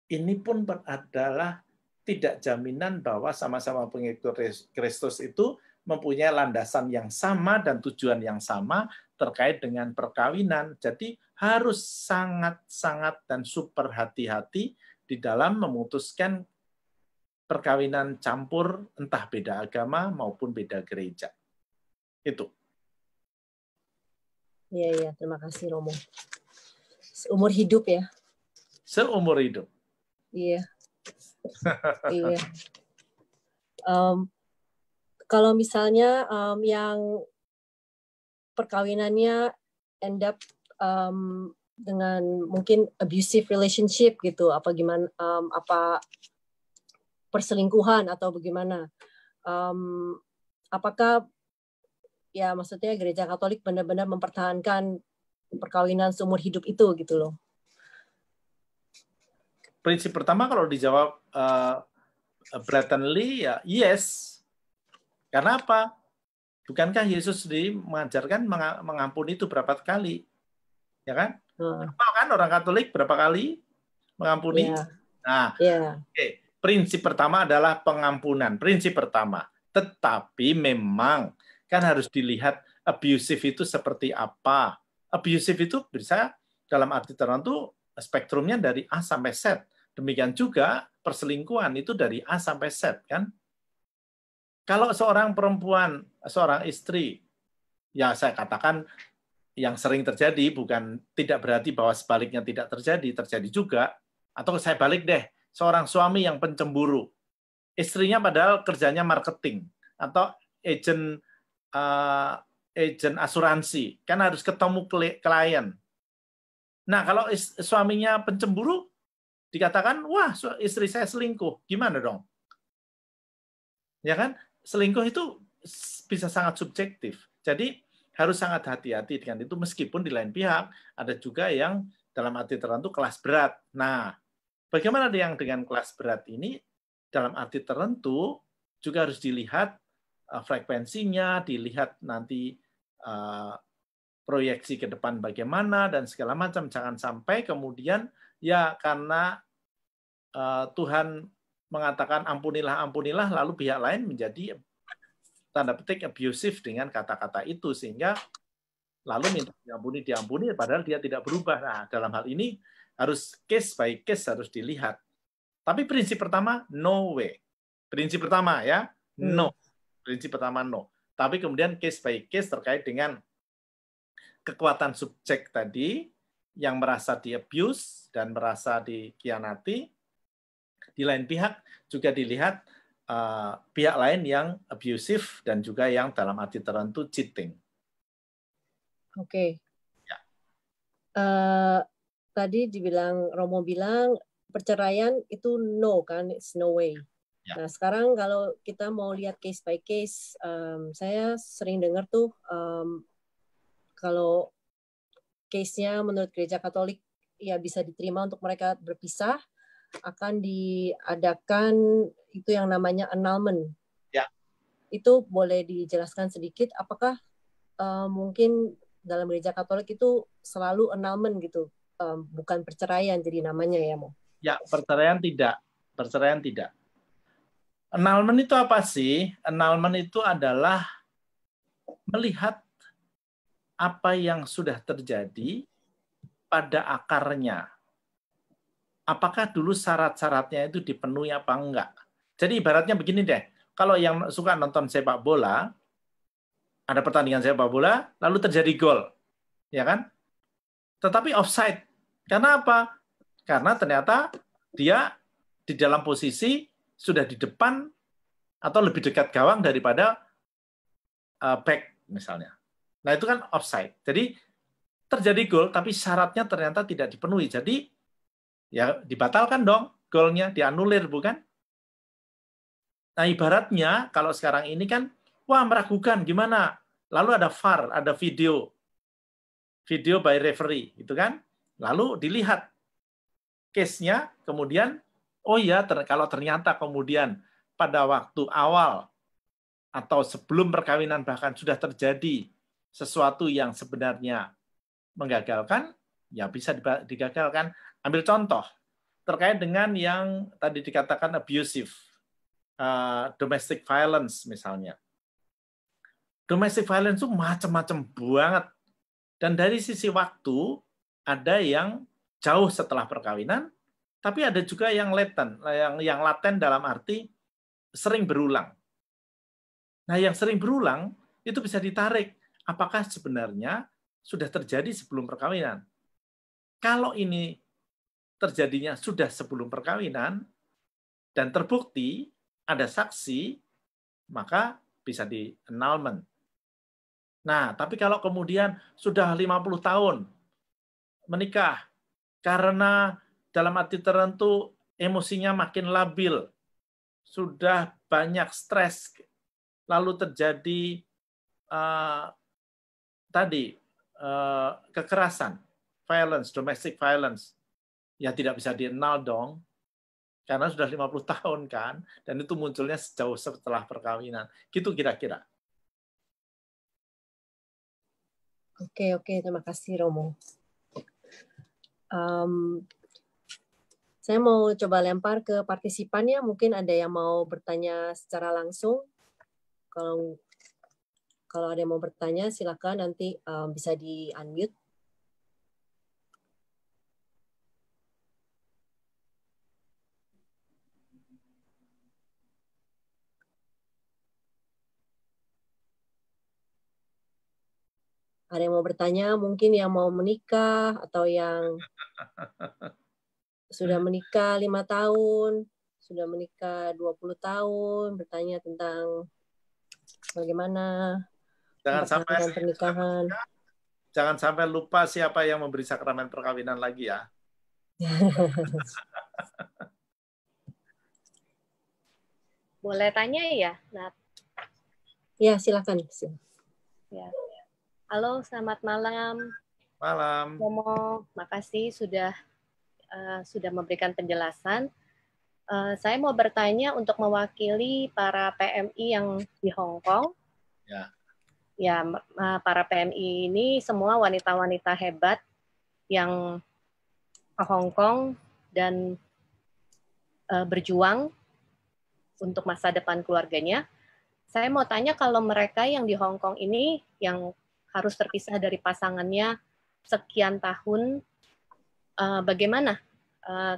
ini pun adalah tidak jaminan bahwa sama-sama pengikut Kristus itu mempunyai landasan yang sama dan tujuan yang sama terkait dengan perkawinan. Jadi harus sangat-sangat dan super hati-hati di dalam memutuskan perkawinan campur, entah beda agama maupun beda gereja. Itu. Iya, terima kasih Romo. Seumur hidup ya. Seumur hidup. Iya. Iya. Kalau misalnya yang perkawinannya end up dengan mungkin abusive relationship gitu, apa gimana, apa perselingkuhan atau bagaimana, apakah ya maksudnya gereja Katolik benar-benar mempertahankan perkawinan seumur hidup itu gitu loh? Prinsip pertama kalau dijawab blatantly ya yes. Karena apa? Bukankah Yesus sendiri mengajarkan mengampuni itu berapa kali? Ya kan? Apa kan orang Katolik berapa kali mengampuni? Yeah. Nah, okay. Prinsip pertama adalah pengampunan. Prinsip pertama. Tetapi memang kan harus dilihat abusive itu seperti apa. Abusive itu bisa dalam arti tertentu spektrumnya dari A sampai Z. Demikian juga perselingkuhan itu dari A sampai Z, kan? Kalau seorang perempuan, seorang istri, ya saya katakan yang sering terjadi, bukan tidak berarti bahwa sebaliknya tidak terjadi, terjadi juga. Atau saya balik deh, seorang suami yang pencemburu. Istrinya padahal kerjanya marketing, atau agent agent asuransi, kan harus ketemu klien. Nah, kalau suaminya pencemburu, dikatakan, wah istri saya selingkuh, gimana dong? Ya kan, selingkuh itu bisa sangat subjektif. Jadi harus sangat hati-hati dengan itu, meskipun di lain pihak ada juga yang dalam arti tertentu kelas berat. Nah, bagaimana yang dengan kelas berat ini? Dalam arti tertentu juga harus dilihat frekuensinya, dilihat nanti proyeksi ke depan bagaimana dan segala macam. Jangan sampai kemudian ya karena Tuhan mengatakan ampunilah, ampunilah, lalu pihak lain menjadi tanda petik abusive dengan kata-kata itu, sehingga lalu minta diampuni, diampuni, padahal dia tidak berubah. Nah, dalam hal ini harus case by case harus dilihat. Tapi prinsip pertama, no way. Prinsip pertama ya, no. Prinsip pertama, no. Tapi kemudian case by case terkait dengan kekuatan subjek tadi yang merasa di-abuse dan merasa dikhianati. Di lain pihak juga dilihat pihak lain yang abusive dan juga yang dalam arti tertentu cheating. Oke. Ya. Tadi Romo bilang perceraian itu no kan, it's no way. Ya. Nah sekarang kalau kita mau lihat case by case, saya sering dengar tuh kalau case-nya menurut Gereja Katolik ya bisa diterima untuk mereka berpisah, akan diadakan itu yang namanya annulment. Ya. Itu boleh dijelaskan sedikit, apakah mungkin dalam Gereja Katolik itu selalu annulment gitu, bukan perceraian jadi namanya ya, Mo? Ya, perceraian tidak. Perceraian tidak. Annulment itu apa sih? Annulment itu adalah melihat apa yang sudah terjadi pada akarnya. Apakah dulu syarat-syaratnya itu dipenuhi apa enggak? Jadi ibaratnya begini deh, kalau yang suka nonton sepak bola, ada pertandingan sepak bola, lalu terjadi gol, ya kan? Tetapi offside. Karena apa? Karena ternyata dia di dalam posisi sudah di depan atau lebih dekat gawang daripada back misalnya. Nah itu kan offside. Jadi terjadi gol, tapi syaratnya ternyata tidak dipenuhi. Jadi ya dibatalkan dong golnya, dianulir, bukan? Nah ibaratnya kalau sekarang ini kan, wah meragukan gimana? Lalu ada VAR, ada video by referee, gitu kan? Lalu dilihat case-nya, kemudian, oh ya kalau ternyata kemudian pada waktu awal atau sebelum perkawinan bahkan sudah terjadi sesuatu yang sebenarnya menggagalkan, ya bisa digagalkan. Ambil contoh terkait dengan yang tadi dikatakan abusive, domestic violence misalnya. Domestic violence itu macam-macam banget. Dan dari sisi waktu, ada yang jauh setelah perkawinan, tapi ada juga yang laten, yang laten dalam arti sering berulang. Nah, yang sering berulang itu bisa ditarik. Apakah sebenarnya sudah terjadi sebelum perkawinan? Kalau ini terjadinya sudah sebelum perkawinan dan terbukti ada saksi, maka bisa di annulment. Nah, tapi kalau kemudian sudah 50 tahun menikah karena dalam arti tertentu emosinya makin labil, sudah banyak stres, lalu terjadi kekerasan, violence, domestic violence, ya tidak bisa di-annul dong, karena sudah 50 tahun kan, dan itu munculnya sejauh setelah perkawinan. Gitu kira-kira. Oke, terima kasih Romo. Saya mau coba lempar ke partisipan ya, mungkin ada yang mau bertanya secara langsung. Kalau ada yang mau bertanya, silakan nanti bisa di-unmute. Ada yang mau bertanya, mungkin yang mau menikah atau yang sudah menikah 5 tahun, sudah menikah 20 tahun, bertanya tentang bagaimana Jangan sampai mempertahankan pernikahan. jangan sampai lupa siapa yang memberi sakramen perkawinan lagi ya. Boleh tanya ya, Nat? Ya, silakan. Ya. Halo, selamat malam. Malam. Romo, makasih sudah memberikan penjelasan. Saya mau bertanya untuk mewakili para PMI yang di Hong Kong. Ya. Ya, para PMI ini semua wanita-wanita hebat yang ke Hong Kong dan berjuang untuk masa depan keluarganya. Saya mau tanya kalau mereka yang di Hong Kong ini yang harus terpisah dari pasangannya sekian tahun, bagaimana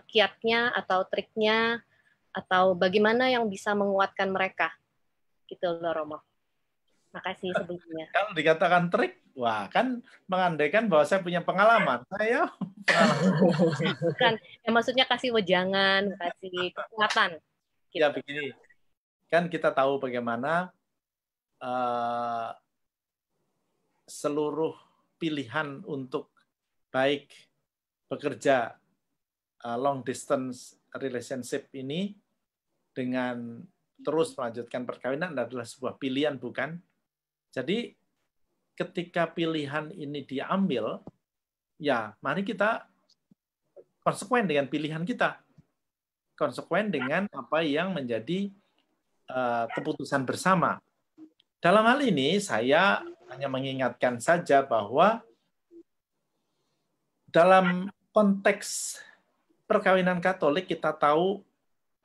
kiatnya atau triknya atau bagaimana yang bisa menguatkan mereka? Gitu loh, Romo. Makasih sebelumnya. Kalau dikatakan trik, wah kan mengandaikan bahwa saya punya pengalaman. Saya Bukan, ya maksudnya kasih wejangan, kasih kekuatan. Gitu. Ya begini, kan kita tahu bagaimana seluruh pilihan untuk baik bekerja long distance relationship ini dengan terus melanjutkan perkawinan adalah sebuah pilihan, bukan? Jadi ketika pilihan ini diambil, ya mari kita konsekuen dengan pilihan kita. Konsekuen dengan apa yang menjadi keputusan bersama. Dalam hal ini saya hanya mengingatkan saja bahwa dalam konteks perkawinan Katolik kita tahu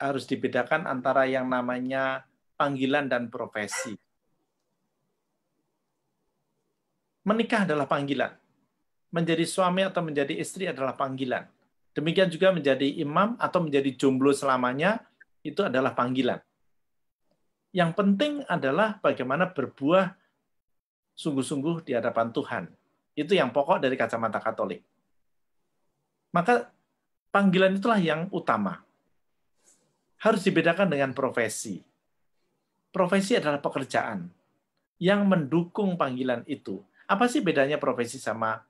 harus dibedakan antara yang namanya panggilan dan profesi. Menikah adalah panggilan. Menjadi suami atau menjadi istri adalah panggilan. Demikian juga menjadi imam atau menjadi jomblo selamanya, itu adalah panggilan. Yang penting adalah bagaimana berbuah sungguh-sungguh di hadapan Tuhan. Itu yang pokok dari kacamata Katolik. Maka panggilan itulah yang utama. Harus dibedakan dengan profesi. Profesi adalah pekerjaan yang mendukung panggilan itu. Apa sih bedanya profesi sama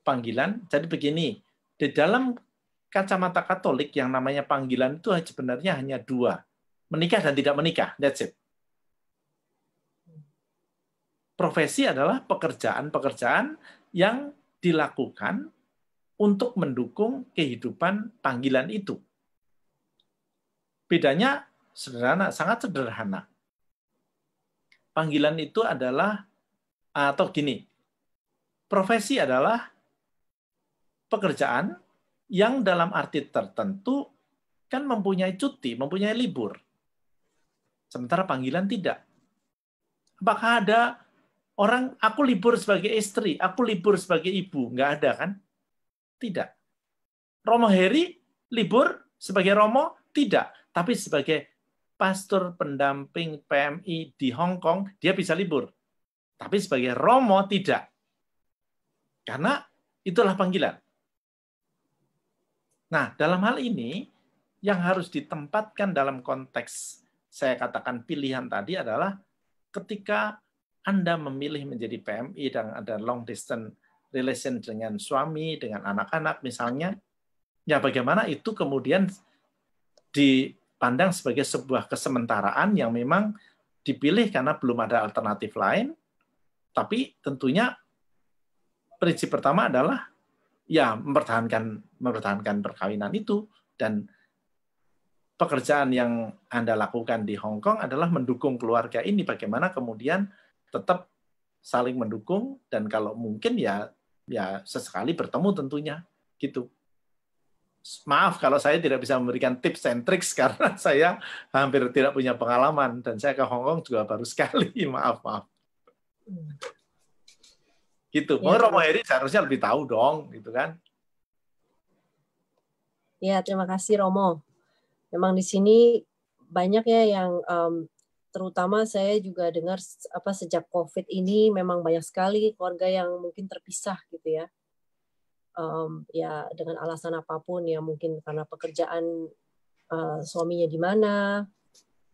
panggilan? Jadi begini, di dalam kacamata Katolik yang namanya panggilan itu sebenarnya hanya dua. Menikah dan tidak menikah, that's it. Profesi adalah pekerjaan-pekerjaan yang dilakukan untuk mendukung kehidupan panggilan itu. Bedanya sederhana, sangat sederhana. Panggilan itu adalah, atau gini, profesi adalah pekerjaan yang dalam arti tertentu kan mempunyai cuti, mempunyai libur. Sementara panggilan tidak. Apakah ada orang, aku libur sebagai istri, aku libur sebagai ibu? Nggak ada kan? Tidak. Romo Heri libur sebagai Romo? Tidak. Tapi sebagai pastor pendamping PMI di Hong Kong, dia bisa libur. Tapi sebagai Romo tidak. Karena itulah panggilan. Nah, dalam hal ini, yang harus ditempatkan dalam konteks, saya katakan pilihan tadi adalah ketika Anda memilih menjadi PMI dan ada long distance relation dengan suami, dengan anak-anak misalnya, ya bagaimana itu kemudian dipandang sebagai sebuah kesementaraan yang memang dipilih karena belum ada alternatif lain, tapi tentunya prinsip pertama adalah ya mempertahankan perkawinan itu, dan pekerjaan yang Anda lakukan di Hong Kong adalah mendukung keluarga ini, bagaimana kemudian tetap saling mendukung dan kalau mungkin ya sesekali bertemu tentunya gitu. Maaf kalau saya tidak bisa memberikan tips and tricks karena saya hampir tidak punya pengalaman dan saya ke Hong Kong juga baru sekali. Maaf. Gitu. Ya, Romo Heri seharusnya lebih tahu dong, gitu kan? Ya, terima kasih Romo. Memang di sini banyak ya yang terutama saya juga dengar sejak COVID ini memang banyak sekali keluarga yang mungkin terpisah gitu ya. Ya dengan alasan apapun ya, mungkin karena pekerjaan suaminya di mana,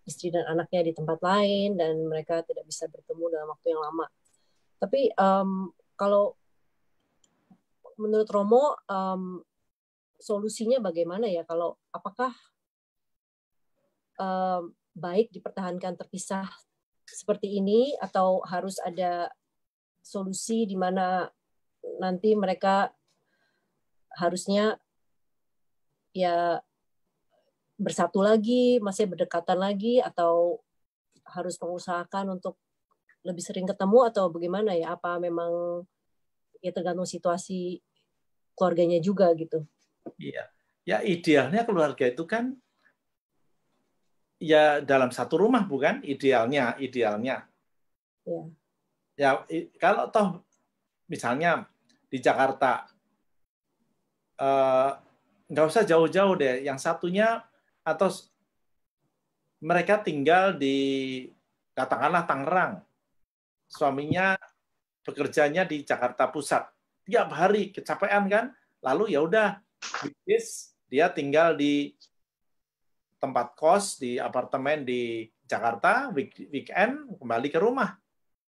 istri dan anaknya di tempat lain dan mereka tidak bisa bertemu dalam waktu yang lama. Tapi kalau menurut Romo, solusinya bagaimana ya? Kalau apakah baik dipertahankan terpisah seperti ini atau harus ada solusi di mana nanti mereka harusnya ya bersatu lagi, masih berdekatan lagi, atau harus mengusahakan untuk lebih sering ketemu atau bagaimana ya? Apa memang ya tergantung situasi keluarganya juga gitu? Iya, ya idealnya keluarga itu kan ya dalam satu rumah, bukan? Idealnya. Ya. Ya kalau toh misalnya di Jakarta nggak usah jauh-jauh deh, yang satunya atau mereka tinggal di katakanlah Tangerang, suaminya bekerjanya di Jakarta Pusat, tiap hari kecapean kan, lalu ya udah bisnis dia tinggal di tempat kos di apartemen di Jakarta, weekend kembali ke rumah.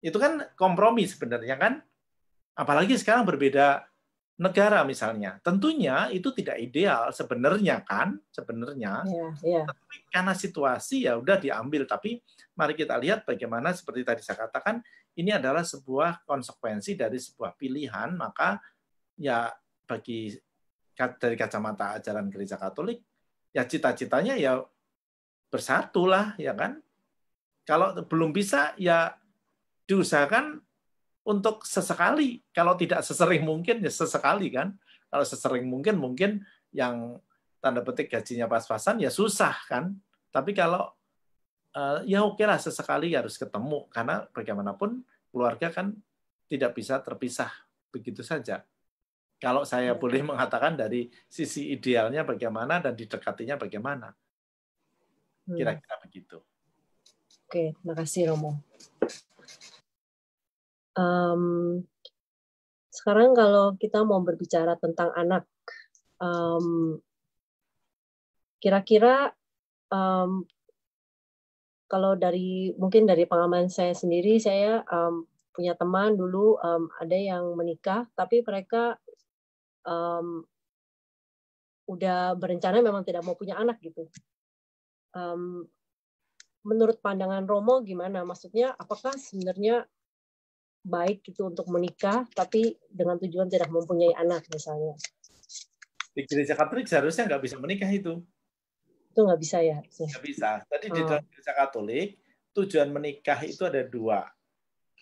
Itu kan kompromi sebenarnya kan, apalagi sekarang berbeda negara misalnya, tentunya itu tidak ideal sebenarnya kan, Tapi karena situasi ya udah diambil. Tapi mari kita lihat bagaimana seperti tadi saya katakan, ini adalah sebuah konsekuensi dari sebuah pilihan, maka ya dari kacamata ajaran Gereja Katolik, ya cita-citanya ya bersatulah ya kan. Kalau belum bisa ya diusahakan untuk sesekali, kalau tidak sesering mungkin ya sesekali kan. Kalau sesering mungkin yang tanda petik gajinya pas-pasan ya susah kan. Tapi kalau ya oke lah sesekali harus ketemu, karena bagaimanapun keluarga kan tidak bisa terpisah begitu saja. Kalau saya boleh mengatakan dari sisi idealnya bagaimana dan didekatinya bagaimana. Kira-kira begitu. Oke, terima kasih Romo. Sekarang kalau kita mau berbicara tentang anak, kira-kira kalau mungkin dari pengalaman saya sendiri, saya punya teman dulu ada yang menikah, tapi mereka udah berencana memang tidak mau punya anak gitu. Menurut pandangan Romo gimana? Maksudnya apakah sebenarnya baik gitu untuk menikah, tapi dengan tujuan tidak mempunyai anak misalnya? Di Gereja Katolik seharusnya nggak bisa menikah itu. Itu nggak bisa ya? Nggak bisa. Tadi di dalam Gereja Katolik, tujuan menikah itu ada dua,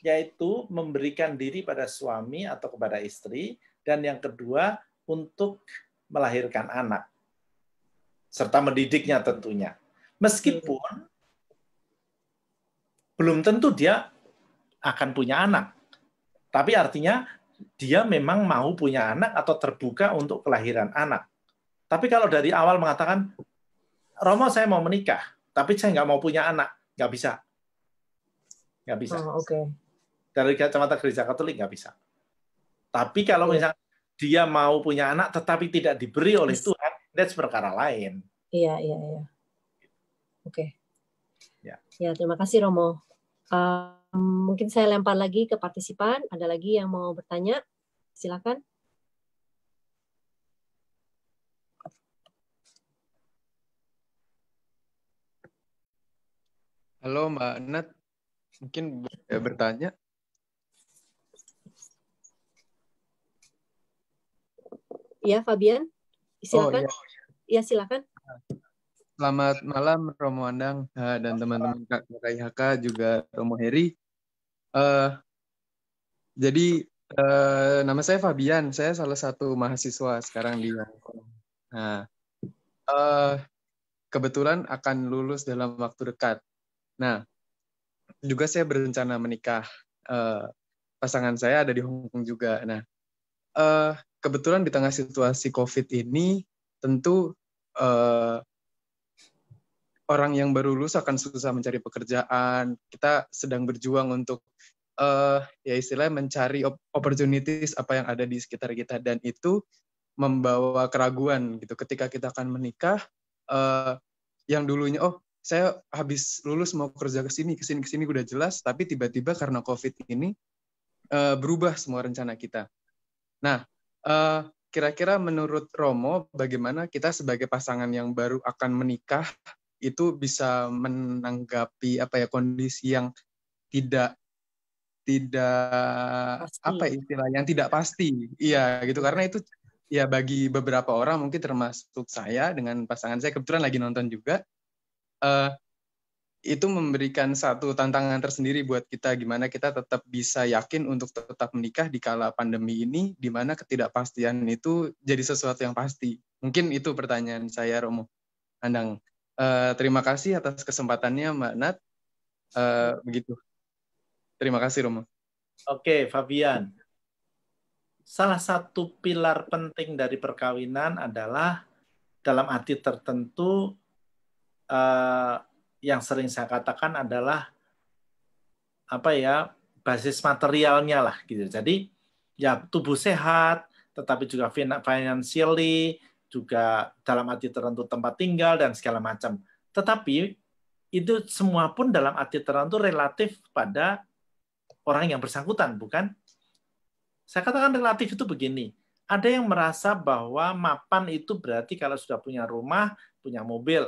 yaitu memberikan diri pada suami atau kepada istri, dan yang kedua untuk melahirkan anak, serta mendidiknya tentunya. Meskipun belum tentu dia akan punya anak. Tapi artinya dia memang mau punya anak atau terbuka untuk kelahiran anak. Tapi kalau dari awal mengatakan, Romo saya mau menikah, tapi saya nggak mau punya anak, nggak bisa. Nggak bisa. Dari kacamata Gereja Katolik nggak bisa. Tapi kalau misalnya dia mau punya anak tetapi tidak diberi oleh Tuhan, that's perkara lain. Iya. Oke. Ya, terima kasih Romo. Mungkin saya lempar lagi ke partisipan. Ada lagi yang mau bertanya? Silakan. Halo Mbak Nat, mungkin boleh bertanya? Iya, Fabian. Silakan. Iya, silakan. Selamat malam Romo Andang dan teman-teman KKIHK juga Romo Heri. Jadi nama saya Fabian, saya salah satu mahasiswa sekarang di Hongkong. Nah, kebetulan akan lulus dalam waktu dekat. Nah, juga saya berencana menikah. Pasangan saya ada di Hongkong juga. Nah, kebetulan di tengah situasi COVID ini, tentu orang yang baru lulus akan susah mencari pekerjaan. Kita sedang berjuang untuk ya istilahnya mencari opportunities apa yang ada di sekitar kita, dan itu membawa keraguan gitu ketika kita akan menikah. Yang dulunya saya habis lulus mau kerja ke sini udah jelas, tapi tiba-tiba karena COVID ini berubah semua rencana kita. Nah, kira-kira menurut Romo, bagaimana kita sebagai pasangan yang baru akan menikah itu bisa menanggapi kondisi yang tidak yang tidak pasti, iya gitu, karena itu ya bagi beberapa orang mungkin termasuk saya dengan pasangan saya kebetulan lagi nonton juga. Itu memberikan satu tantangan tersendiri buat kita, gimana kita tetap bisa yakin untuk tetap menikah di kala pandemi ini, di mana ketidakpastian itu jadi sesuatu yang pasti. Mungkin itu pertanyaan saya, Romo Andang. Terima kasih atas kesempatannya, Mbak Nat. Begitu. Terima kasih, Romo. Oke, Fabian. Salah satu pilar penting dari perkawinan adalah dalam arti tertentu yang sering saya katakan adalah basis materialnya lah gitu. Jadi ya tubuh sehat, tetapi juga financially, juga dalam arti tertentu tempat tinggal dan segala macam. Tetapi itu semua pun dalam arti tertentu relatif pada orang yang bersangkutan, bukan? Saya katakan relatif itu begini. Ada yang merasa bahwa mapan itu berarti kalau sudah punya rumah, punya mobil,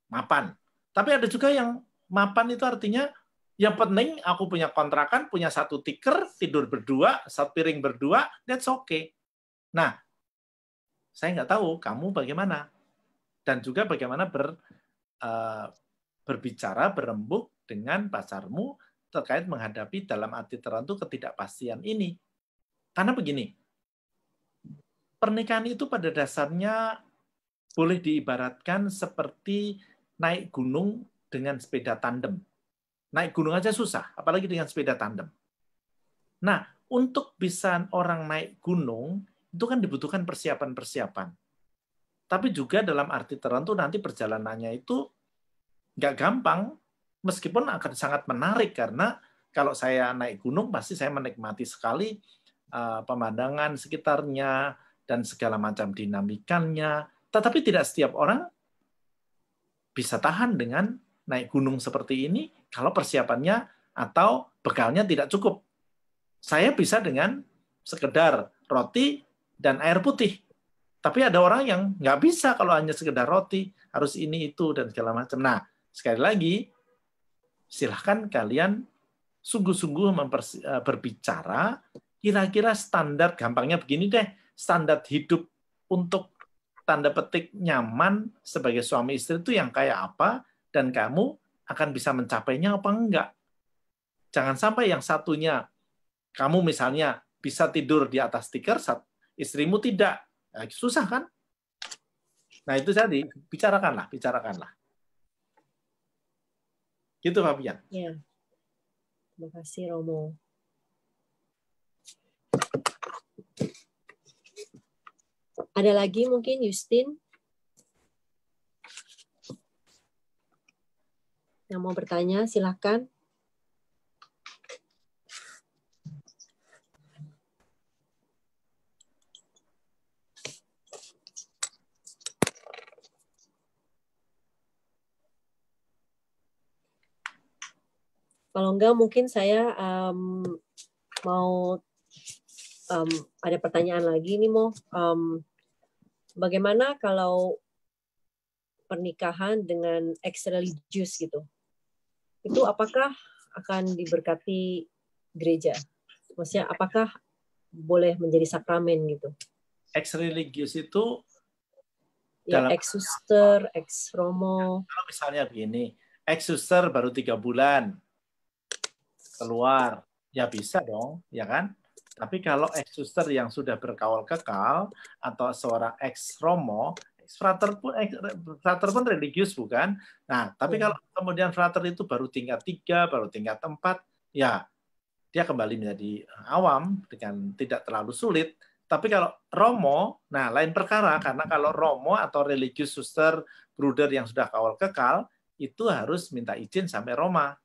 mapan. Tapi ada juga yang mapan itu artinya yang penting aku punya kontrakan, punya satu tikar, tidur berdua, satu piring berdua, that's okay. Nah, saya nggak tahu kamu bagaimana. Dan juga bagaimana berbicara, berembuk dengan pacarmu terkait menghadapi dalam arti tertentu ketidakpastian ini. Karena begini, pernikahan itu pada dasarnya boleh diibaratkan seperti naik gunung dengan sepeda tandem. Naik gunung aja susah, apalagi dengan sepeda tandem. Nah, untuk bisa orang naik gunung, itu kan dibutuhkan persiapan-persiapan. Tapi juga dalam arti tertentu nanti perjalanannya itu nggak gampang, meskipun akan sangat menarik, karena kalau saya naik gunung, pasti saya menikmati sekali pemandangan sekitarnya, dan segala macam dinamikannya. Tetapi tidak setiap orang bisa tahan dengan naik gunung seperti ini kalau persiapannya atau bekalnya tidak cukup. Saya bisa dengan sekedar roti dan air putih. Tapi ada orang yang nggak bisa kalau hanya sekedar roti, harus ini, itu, dan segala macam. Nah, sekali lagi, silahkan kalian sungguh-sungguh berbicara, kira-kira standar, gampangnya begini deh, standar hidup untuk tanda petik nyaman sebagai suami istri itu yang kayak apa, dan kamu akan bisa mencapainya apa enggak. Jangan sampai yang satunya, kamu misalnya bisa tidur di atas tikar, istrimu tidak. Nah, susah kan? Nah itu tadi, bicarakanlah. Gitu Fabian. Ya. Terima kasih Romo. Ada lagi mungkin Justin yang mau bertanya, silakan. Kalau enggak mungkin saya mau ada pertanyaan lagi nih Mo. Bagaimana kalau pernikahan dengan ex-religius gitu? Itu apakah akan diberkati gereja? Maksudnya apakah boleh menjadi sakramen gitu? Ex-religius itu ya, ex-suster, ex-romo. Kalau misalnya begini, ex-suster baru 3 bulan keluar, ya bisa dong, ya kan? Tapi kalau ex-suster yang sudah berkawal kekal atau seorang ex-romo, frater pun religius bukan? Nah, tapi kalau kemudian frater itu baru tingkat 3, baru tingkat 4, ya dia kembali menjadi awam dengan tidak terlalu sulit. Tapi kalau romo, nah lain perkara, karena kalau romo atau religius suster, bruder yang sudah kawal kekal, itu harus minta izin sampai Roma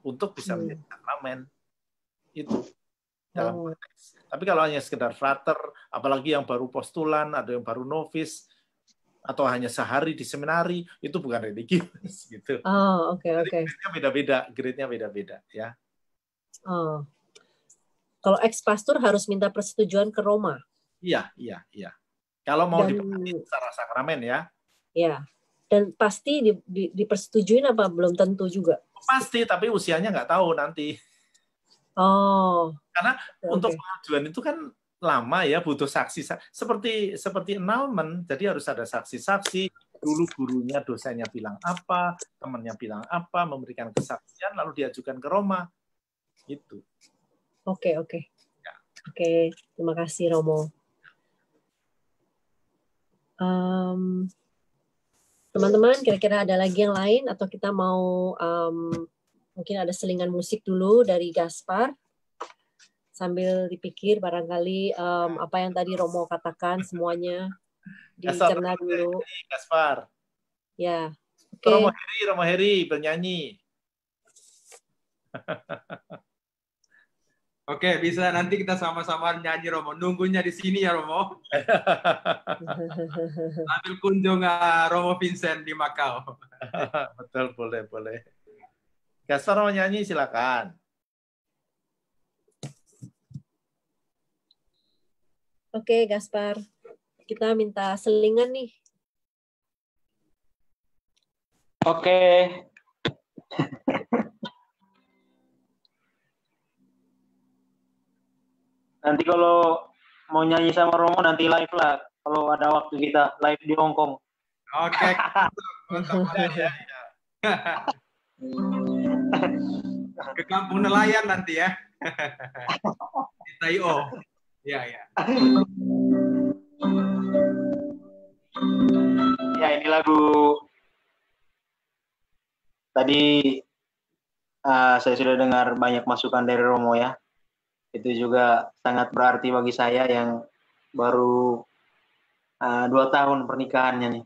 untuk bisa menjadi sakramen. Itu dalam konteks. Tapi kalau hanya sekedar frater, apalagi yang baru postulan, ada yang baru novis, atau hanya sehari di seminari, itu bukan religius gitu. Oh, oke. Grade-nya beda-beda, grade-nya beda-beda ya. Oh. Kalau ex-pastor harus minta persetujuan ke Roma. Iya. Kalau mau Dan diberkati secara sakramen ya. ya, dan pasti dipersetujuin apa belum tentu juga? Pasti, tapi usianya nggak tahu nanti. Oh. Karena Oke. untuk pengajuan itu kan lama ya, butuh saksi. Seperti annulment, jadi harus ada saksi-saksi. Dulu gurunya, dosennya bilang apa, temannya bilang apa, memberikan kesaksian, lalu diajukan ke Roma. Itu. Oke. Ya. Oke, terima kasih Romo. Teman-teman, kira-kira ada lagi yang lain atau kita mau mungkin ada selingan musik dulu dari Gaspar sambil dipikir barangkali apa yang tadi Romo katakan semuanya dicerna dulu. Gaspar. Ya. Oke. Romo Heri bernyanyi. Oke, bisa nanti kita sama-sama nyanyi Romo. Nunggunya di sini ya Romo. Sambil kunjung Romo Vincent di Makau. Betul, boleh. Gaspar mau nyanyi silakan. Oke, Gaspar. Kita minta selingan nih. Oke. Nanti kalau mau nyanyi sama Romo nanti live lah. Kalau ada waktu kita live di Hong Kong. Oke. Ya. Ke kampung nelayan nanti ya. Di Tai-O. Ya. Ya, ini lagu tadi saya sudah dengar banyak masukan dari Romo ya. Itu juga sangat berarti bagi saya yang baru 2 tahun pernikahannya nih.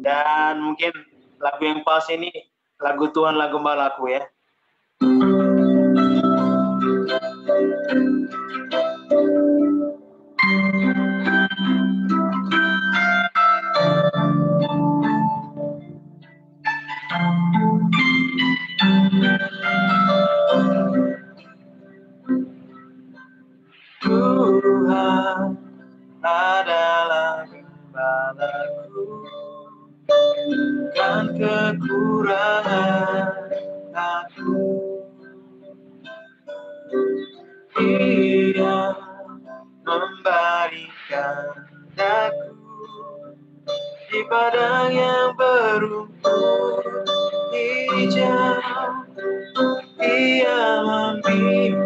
Dan mungkin lagu yang pas ini lagu Tuhanlah Gembalaku ya. Tuhan adalah gembalaku, bukan kekurangan aku. Dia memberikan aku di padang yang berumput hijau. Dia membimbing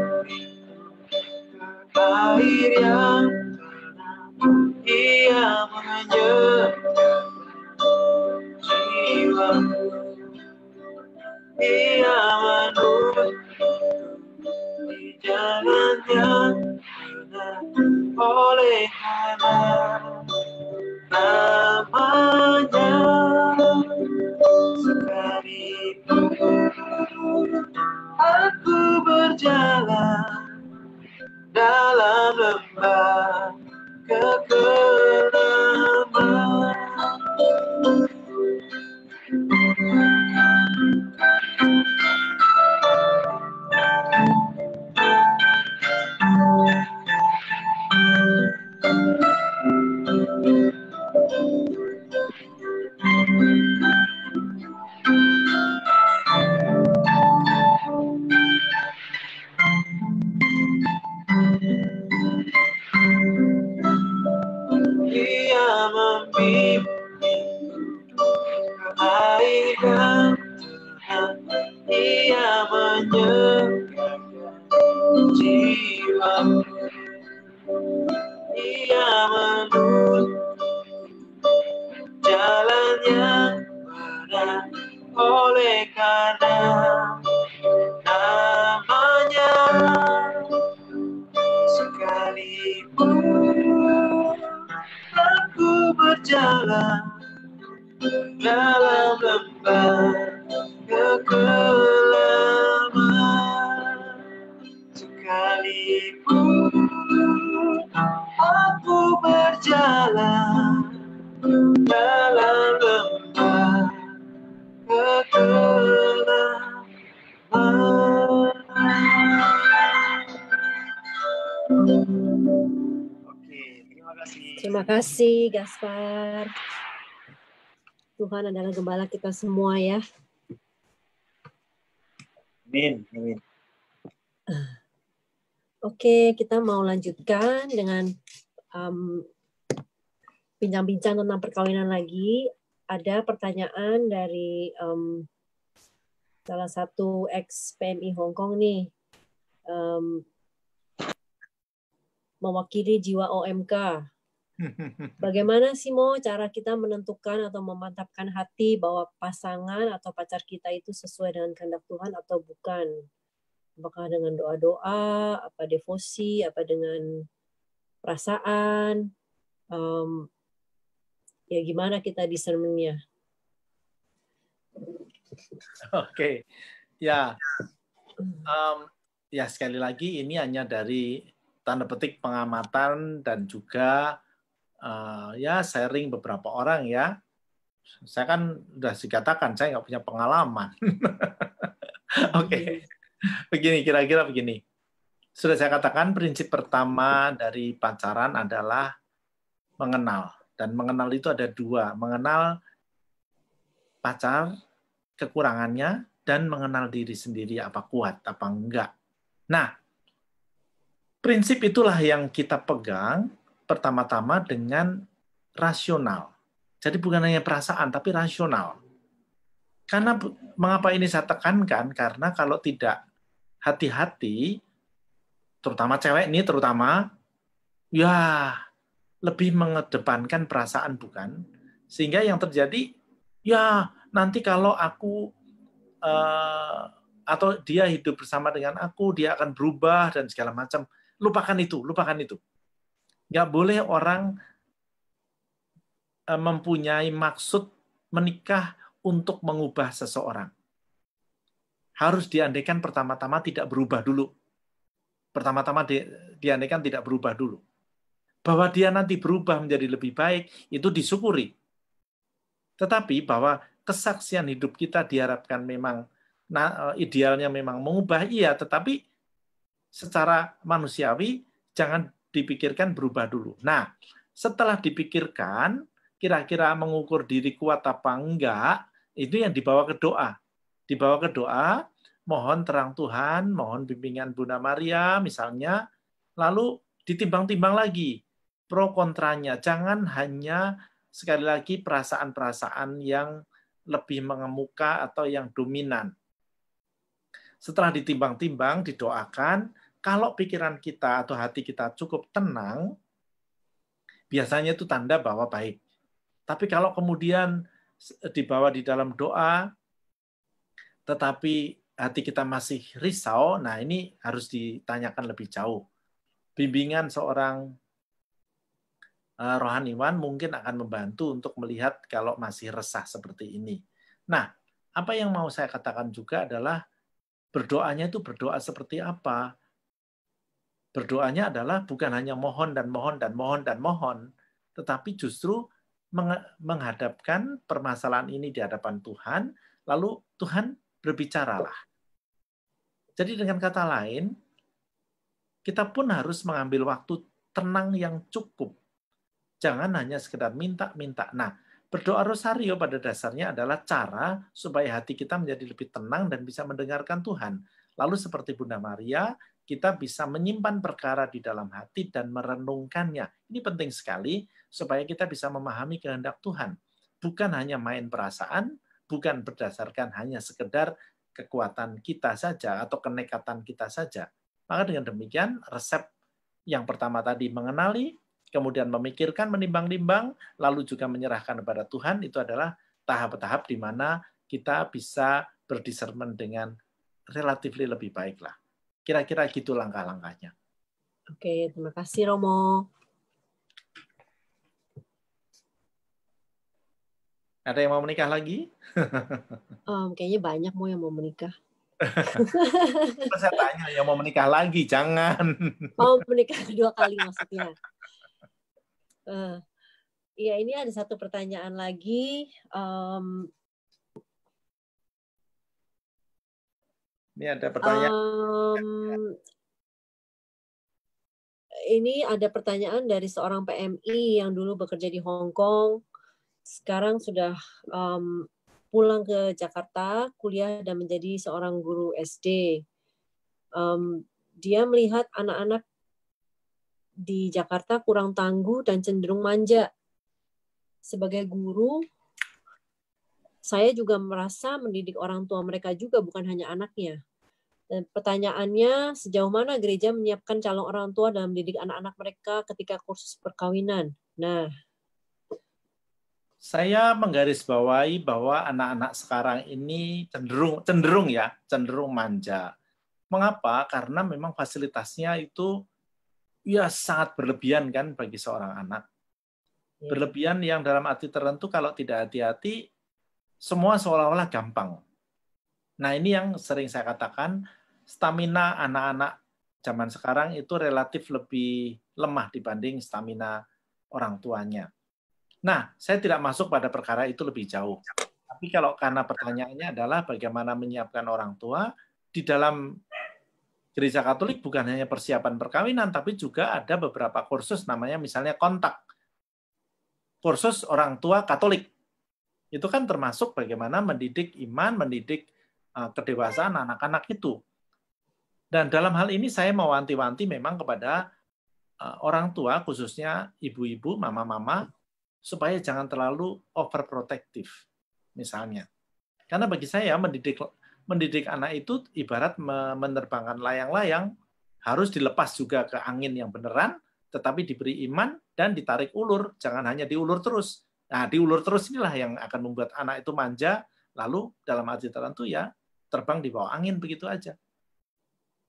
air yang tenang, Ia menyegarkan jiwaku, Ia menuntun di jalan yang benar, oleh karena namanya. Sekalipun aku berjalan dalam lembah kekelaman, Ia membimbing air yang tenang, Ia menyegarkan jiwaku, Ia menuntun jalan yang benar, oleh karena namanya. Sekalipun aku berjalan dalam lembah kekelaman, sekalipun aku Oke, terima kasih. Terima kasih, Gaspar. Tuhan adalah gembala kita semua ya. Amin. Amin. Oke, kita mau lanjutkan dengan bincang-bincang tentang perkawinan lagi. Ada pertanyaan dari salah satu ex-PMI Hong Kong nih. Mewakili jiwa OMK. Bagaimana sih Mo cara kita menentukan atau memantapkan hati bahwa pasangan atau pacar kita itu sesuai dengan kehendak Tuhan atau bukan? Apakah dengan doa-doa, apa devosi, apa dengan perasaan? Ya gimana kita discernmentnya? Oke, ya, ya sekali lagi ini hanya dari tanda petik pengamatan dan juga ya sharing beberapa orang ya. Saya kan udah dikatakan saya nggak punya pengalaman. Oke, begini kira-kira begini. Sudah saya katakan prinsip pertama dari pacaran adalah mengenal. Dan mengenal itu ada dua. Mengenal pacar, kekurangannya, dan mengenal diri sendiri apa kuat, apa enggak. Nah, prinsip itulah yang kita pegang pertama-tama dengan rasional. Jadi bukan hanya perasaan, tapi rasional. Karena mengapa ini saya tekankan? Karena kalau tidak hati-hati, terutama cewek ini terutama, ya lebih mengedepankan perasaan bukan? Sehingga yang terjadi, ya nanti kalau aku atau dia hidup bersama dengan aku, dia akan berubah dan segala macam. Lupakan itu, lupakan itu. Nggak boleh orang mempunyai maksud menikah untuk mengubah seseorang. Harus diandaikan pertama-tama tidak berubah dulu. Pertama-tama diandaikan tidak berubah dulu. Bahwa dia nanti berubah menjadi lebih baik, itu disyukuri. Tetapi bahwa kesaksian hidup kita diharapkan memang, idealnya memang mengubah, iya, tetapi secara manusiawi jangan dipikirkan berubah dulu. Nah, setelah dipikirkan, kira-kira mengukur diri kuat apa enggak, itu yang dibawa ke doa. Dibawa ke doa, mohon terang Tuhan, mohon bimbingan Bunda Maria misalnya, lalu ditimbang-timbang lagi pro kontranya. Jangan hanya sekali lagi perasaan-perasaan yang lebih mengemuka atau yang dominan. Setelah ditimbang-timbang, didoakan, kalau pikiran kita atau hati kita cukup tenang, biasanya itu tanda bahwa baik. Tapi kalau kemudian dibawa di dalam doa, tetapi hati kita masih risau, nah ini harus ditanyakan lebih jauh. Bimbingan seorang rohaniwan mungkin akan membantu untuk melihat kalau masih resah seperti ini. Nah, apa yang mau saya katakan juga adalah berdoanya itu berdoa seperti apa? Berdoanya adalah bukan hanya mohon dan mohon dan mohon dan mohon, tetapi justru menghadapkan permasalahan ini di hadapan Tuhan, lalu Tuhan berbicaralah. Jadi dengan kata lain, kita pun harus mengambil waktu tenang yang cukup. Jangan hanya sekedar minta-minta. Nah, berdoa rosario pada dasarnya adalah cara supaya hati kita menjadi lebih tenang dan bisa mendengarkan Tuhan. Lalu seperti Bunda Maria, kita bisa menyimpan perkara di dalam hati dan merenungkannya. Ini penting sekali supaya kita bisa memahami kehendak Tuhan. Bukan hanya main perasaan, bukan berdasarkan hanya sekedar kekuatan kita saja atau kenekatan kita saja. Maka dengan demikian, resep yang pertama tadi mengenali, kemudian memikirkan, menimbang-nimbang, lalu juga menyerahkan kepada Tuhan, itu adalah tahap-tahap di mana kita bisa berdiscernment dengan relatif lebih baik lah. Kira-kira gitu langkah-langkahnya. Oke, terima kasih Romo. Ada yang mau menikah lagi? Kayaknya banyak Mo yang mau menikah. Saya tanya yang mau menikah lagi, jangan. Mau menikah 2 kali maksudnya. Iya, ini ada satu pertanyaan lagi. Ini ada pertanyaan. ini ada pertanyaan dari seorang PMI yang dulu bekerja di Hong Kong, sekarang sudah pulang ke Jakarta, kuliah dan menjadi seorang guru SD. Dia melihat anak-anak di Jakarta kurang tangguh dan cenderung manja. Sebagai guru, saya juga merasa mendidik orang tua mereka juga, bukan hanya anaknya. Dan pertanyaannya, sejauh mana gereja menyiapkan calon orang tua dalam mendidik anak-anak mereka ketika kursus perkawinan? Nah, saya menggarisbawahi bahwa anak-anak sekarang ini cenderung manja. Mengapa? Karena memang fasilitasnya itu ya sangat berlebihan kan bagi seorang anak. Berlebihan yang dalam arti tertentu kalau tidak hati-hati semua seolah-olah gampang. Nah, ini yang sering saya katakan, stamina anak-anak zaman sekarang itu relatif lebih lemah dibanding stamina orang tuanya. Nah, saya tidak masuk pada perkara itu lebih jauh. Tapi kalau karena pertanyaannya adalah bagaimana menyiapkan orang tua, di dalam Gereja Katolik bukan hanya persiapan perkawinan, tapi juga ada beberapa kursus namanya misalnya kontak. Kursus orang tua Katolik. Itu kan termasuk bagaimana mendidik iman, mendidik kedewasaan anak-anak itu. Dan dalam hal ini saya mau wanti-wanti memang kepada orang tua, khususnya ibu-ibu, mama-mama, supaya jangan terlalu overprotective, misalnya. Karena bagi saya mendidik anak itu ibarat menerbangkan layang-layang, harus dilepas juga ke angin yang beneran, tetapi diberi iman dan ditarik ulur, jangan hanya diulur terus. Nah, diulur terus inilah yang akan membuat anak itu manja, lalu dalam arti tertentu ya terbang di bawah angin begitu aja.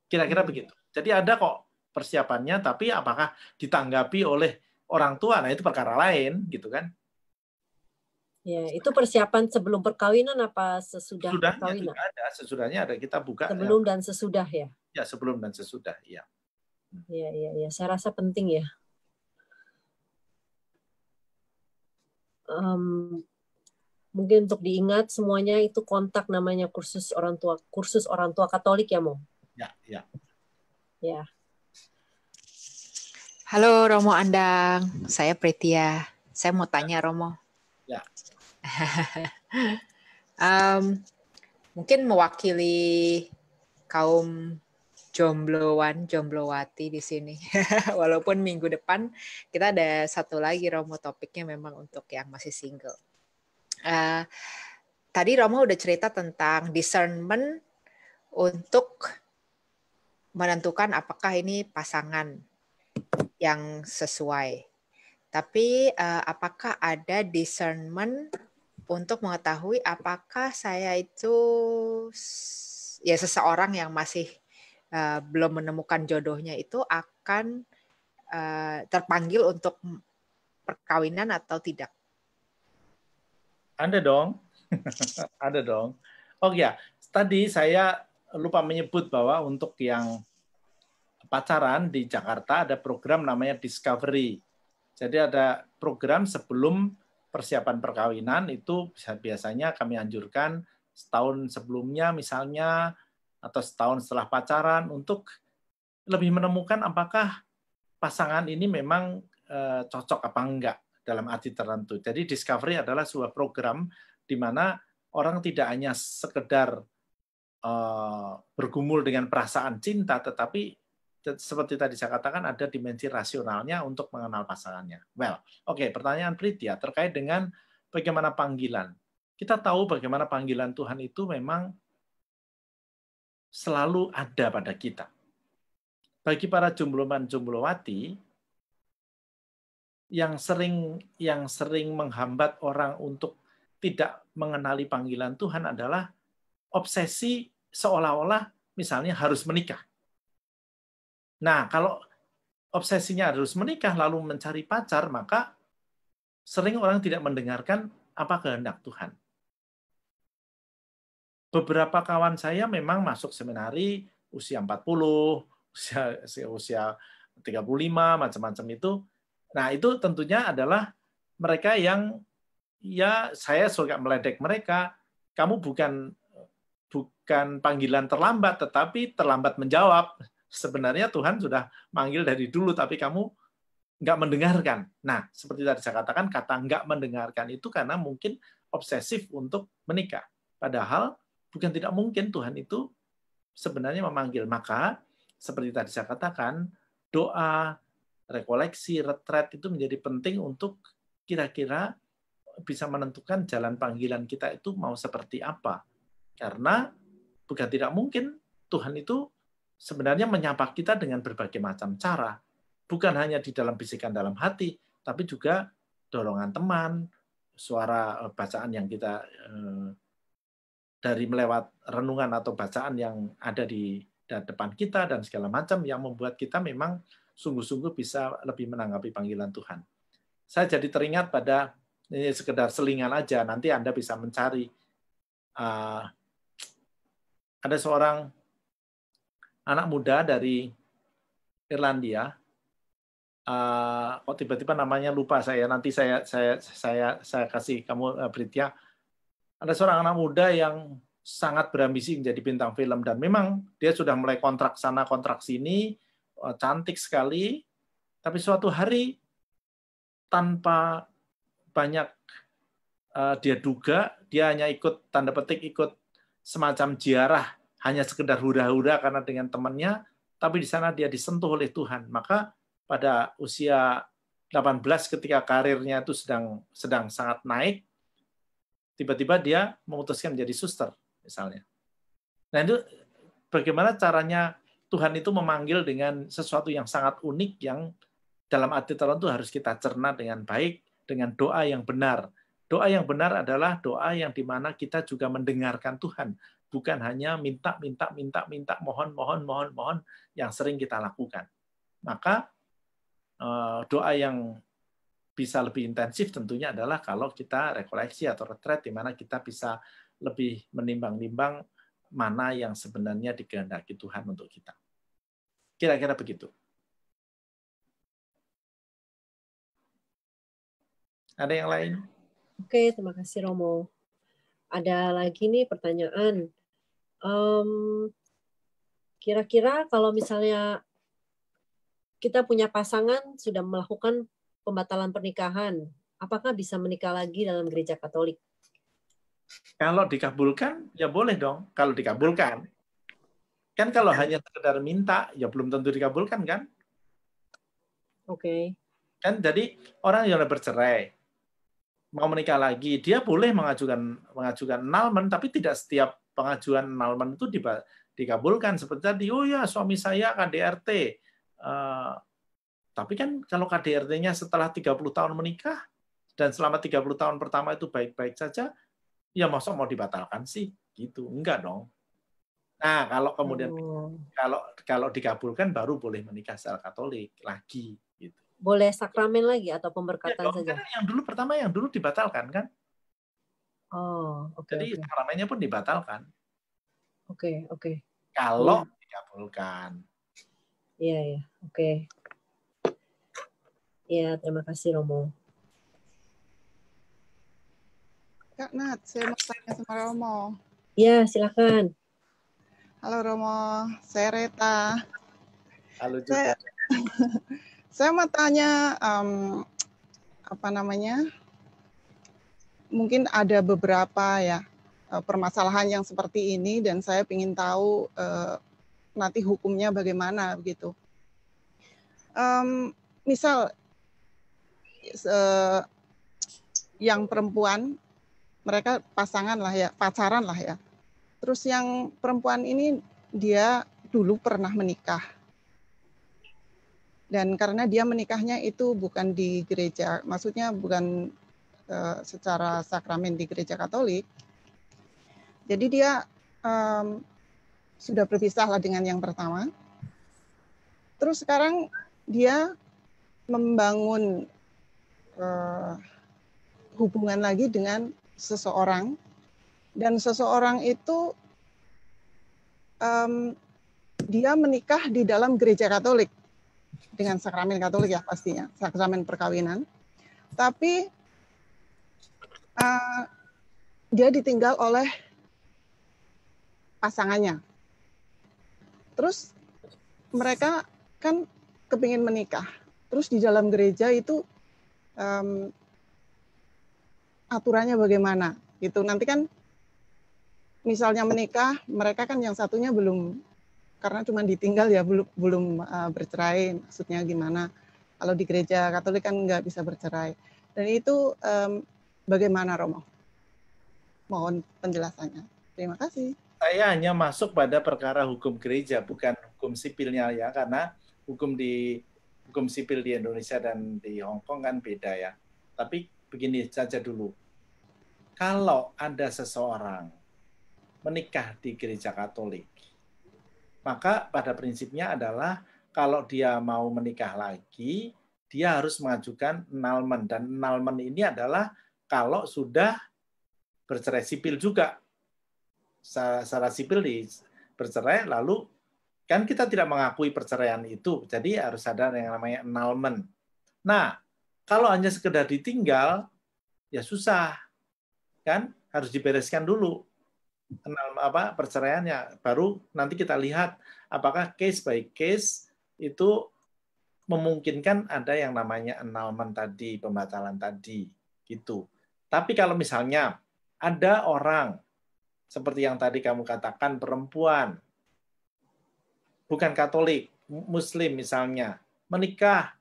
Kira-kira begitu. Jadi ada kok persiapannya, tapi apakah ditanggapi oleh orang tua? Nah, itu perkara lain, gitu kan? ya itu persiapan sebelum perkawinan apa sesudah perkawinan? Sesudahnya ada kita buka. Sebelum dan sesudah ya? Ya, sebelum dan sesudah, ya. Ya. Saya rasa penting ya. Mungkin untuk diingat semuanya itu kontak namanya kursus orang tua Katolik ya, Mo? Ya. Halo Romo Andang, saya Pritia. Saya mau tanya Romo. Ya. Mungkin mewakili kaum jomblowati di sini. Walaupun minggu depan kita ada satu lagi Romo, topiknya memang untuk yang masih single. Tadi Romo udah cerita tentang discernment untuk menentukan apakah ini pasangan yang sesuai. Tapi apakah ada discernment untuk mengetahui apakah saya itu ya seseorang yang masih belum menemukan jodohnya itu akan terpanggil untuk perkawinan atau tidak? Ada dong. Ada dong. Oh ya, tadi saya lupa menyebut bahwa untuk yang pacaran di Jakarta ada program namanya Discovery. Jadi ada program sebelum persiapan perkawinan itu biasanya kami anjurkan setahun sebelumnya misalnya atau setahun setelah pacaran untuk lebih menemukan apakah pasangan ini memang cocok apa enggak dalam arti tertentu. Jadi Discovery adalah sebuah program di mana orang tidak hanya sekedar bergumul dengan perasaan cinta, tetapi seperti tadi saya katakan ada dimensi rasionalnya untuk mengenal pasangannya. Well, oke, pertanyaan Pritia terkait dengan bagaimana panggilan. Kita tahu bagaimana panggilan Tuhan itu memang selalu ada pada kita. Bagi para jombloman-jomblowati yang sering menghambat orang untuk tidak mengenali panggilan Tuhan adalah obsesi seolah-olah misalnya harus menikah. Nah, kalau obsesinya harus menikah lalu mencari pacar, maka sering orang tidak mendengarkan apa kehendak Tuhan. Beberapa kawan saya memang masuk seminari usia 40, usia 35, macam-macam itu. Nah, itu tentunya adalah mereka yang ya saya suka meledek mereka, kamu bukan panggilan terlambat, tetapi terlambat menjawab. sebenarnya Tuhan sudah manggil dari dulu, tapi kamu nggak mendengarkan. Nah, seperti tadi saya katakan, kata nggak mendengarkan itu karena mungkin obsesif untuk menikah. Padahal bukan tidak mungkin Tuhan itu sebenarnya memanggil. Maka, seperti tadi saya katakan, doa, rekoleksi, retret itu menjadi penting untuk kira-kira bisa menentukan jalan panggilan kita itu mau seperti apa. Karena bukan tidak mungkin Tuhan itu sebenarnya menyapa kita dengan berbagai macam cara. Bukan hanya di dalam bisikan dalam hati, tapi juga dorongan teman, suara bacaan yang kita dari melewat renungan atau bacaan yang ada di depan kita dan segala macam yang membuat kita memang sungguh-sungguh bisa lebih menanggapi panggilan Tuhan. Saya jadi teringat pada, ini sekedar selingan aja, nanti Anda bisa mencari. Ada seorang anak muda dari Irlandia, kok tiba-tiba namanya lupa saya, nanti saya kasih kamu Britya. Ada seorang anak muda yang sangat berambisi menjadi bintang film, dan memang dia sudah mulai kontrak sana kontrak sini, cantik sekali, tapi suatu hari tanpa banyak dia duga, dia hanya ikut, tanda petik, ikut semacam ziarah, hanya sekedar hura-hura karena dengan temannya, tapi di sana dia disentuh oleh Tuhan. Maka pada usia 18 ketika karirnya itu sedang sangat naik, tiba-tiba dia memutuskan menjadi suster misalnya. Nah, itu bagaimana caranya Tuhan itu memanggil dengan sesuatu yang sangat unik yang dalam arti tertentu harus kita cerna dengan baik, dengan doa yang benar. Doa yang benar adalah doa yang dimana kita juga mendengarkan Tuhan, bukan hanya minta, mohon yang sering kita lakukan. Maka doa yang bisa lebih intensif tentunya adalah kalau kita rekoleksi atau retret, di mana kita bisa lebih menimbang-nimbang mana yang sebenarnya dikehendaki Tuhan untuk kita. Kira-kira begitu. Ada yang lain? Oke, terima kasih Romo. Ada lagi nih pertanyaan. Kira-kira kalau misalnya kita punya pasangan sudah melakukan pembatalan pernikahan, apakah bisa menikah lagi dalam gereja Katolik? Kalau dikabulkan, ya boleh dong. Kalau dikabulkan. Kan kalau hanya sekedar minta, ya belum tentu dikabulkan kan? Oke. Kan jadi orang yang sudah bercerai, mau menikah lagi, dia boleh mengajukan annulment, tapi tidak setiap pengajuan annulment itu dikabulkan. Seperti tadi, oh ya suami saya KDRT. Tapi kan kalau KDRT-nya setelah 30 tahun menikah, dan selama 30 tahun pertama itu baik-baik saja, ya masa mau dibatalkan sih? Gitu. Enggak dong. Nah, kalau kemudian kalau dikabulkan baru boleh menikah secara Katolik lagi. Gitu. Boleh sakramen lagi atau pemberkatan saja? Karena yang dulu dibatalkan kan? Oh, oke. Jadi sakramennya pun dibatalkan. Oke. Kalau dikabulkan. Iya, oke. Iya, terima kasih Romo. Kak Nat, saya mau tanya sama Romo. Iya, silakan. Halo Romo, saya Reta. Halo juga. Saya mau tanya, mungkin ada beberapa ya permasalahan yang seperti ini, dan saya ingin tahu nanti hukumnya bagaimana begitu. Misal yang perempuan, mereka pasangan lah ya, pacaran lah ya. Terus yang perempuan ini dia dulu pernah menikah. Dan karena dia menikahnya itu bukan di gereja, maksudnya bukan secara sakramen di gereja Katolik. Jadi dia sudah berpisah lah dengan yang pertama. Terus sekarang dia membangun hubungan lagi dengan seseorang, dan seseorang itu dia menikah di dalam gereja Katolik dengan sakramen Katolik ya pastinya, sakramen perkawinan. Tapi dia ditinggal oleh pasangannya. Terus mereka kan kepingin menikah. Terus di dalam gereja itu aturannya bagaimana? Gitu. Nanti kan misalnya menikah, mereka kan yang satunya belum, karena cuma ditinggal ya, belum bercerai. Maksudnya gimana? Kalau di gereja Katolik kan nggak bisa bercerai. Dan itu bagaimana, Romo? Mohon penjelasannya. Terima kasih. Saya hanya masuk pada perkara hukum gereja, bukan hukum sipilnya ya, karena hukum sipil di Indonesia dan di Hong Kong kan beda ya. Tapi begini saja dulu. Kalau ada seseorang menikah di gereja Katolik, maka pada prinsipnya adalah kalau dia mau menikah lagi, dia harus mengajukan annulment. Dan annulment ini adalah kalau sudah bercerai sipil juga. Secara sipil bercerai, lalu kan kita tidak mengakui perceraian itu, jadi harus ada yang namanya annulment. Nah, kalau hanya sekedar ditinggal, ya susah, kan? Harus dibereskan dulu perceraiannya, baru nanti kita lihat apakah case by case itu memungkinkan ada yang namanya annulment tadi, pembatalan tadi, gitu. Tapi kalau misalnya ada orang seperti yang tadi kamu katakan, perempuan, bukan Katolik, Muslim misalnya, menikah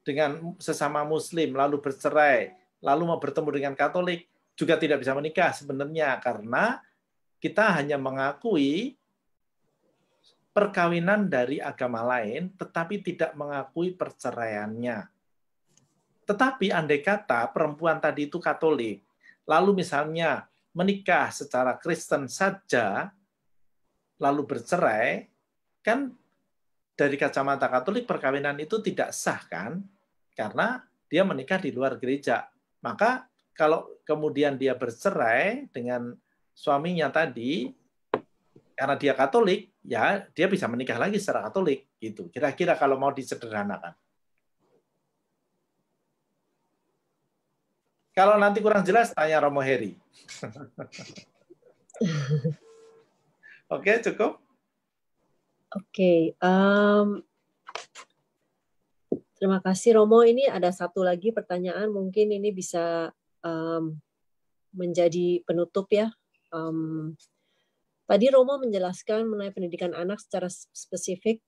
dengan sesama Muslim, lalu bercerai, lalu mau bertemu dengan Katolik, juga tidak bisa menikah sebenarnya, karena kita hanya mengakui perkawinan dari agama lain, tetapi tidak mengakui perceraiannya. Tetapi andai kata perempuan tadi itu Katolik, lalu misalnya menikah secara Kristen saja, lalu bercerai, kan dari kacamata Katolik perkawinan itu tidak sah kan? Karena dia menikah di luar gereja. Maka kalau kemudian dia bercerai dengan suaminya tadi, karena dia Katolik, ya dia bisa menikah lagi secara Katolik. Gitu. Kira-kira kalau mau disederhanakan. Kalau nanti kurang jelas, tanya Romo Heri. Oke, cukup? Oke. Terima kasih, Romo. Ini ada satu lagi pertanyaan. Mungkin ini bisa menjadi penutup ya. Tadi Romo menjelaskan mengenai pendidikan anak secara spesifik,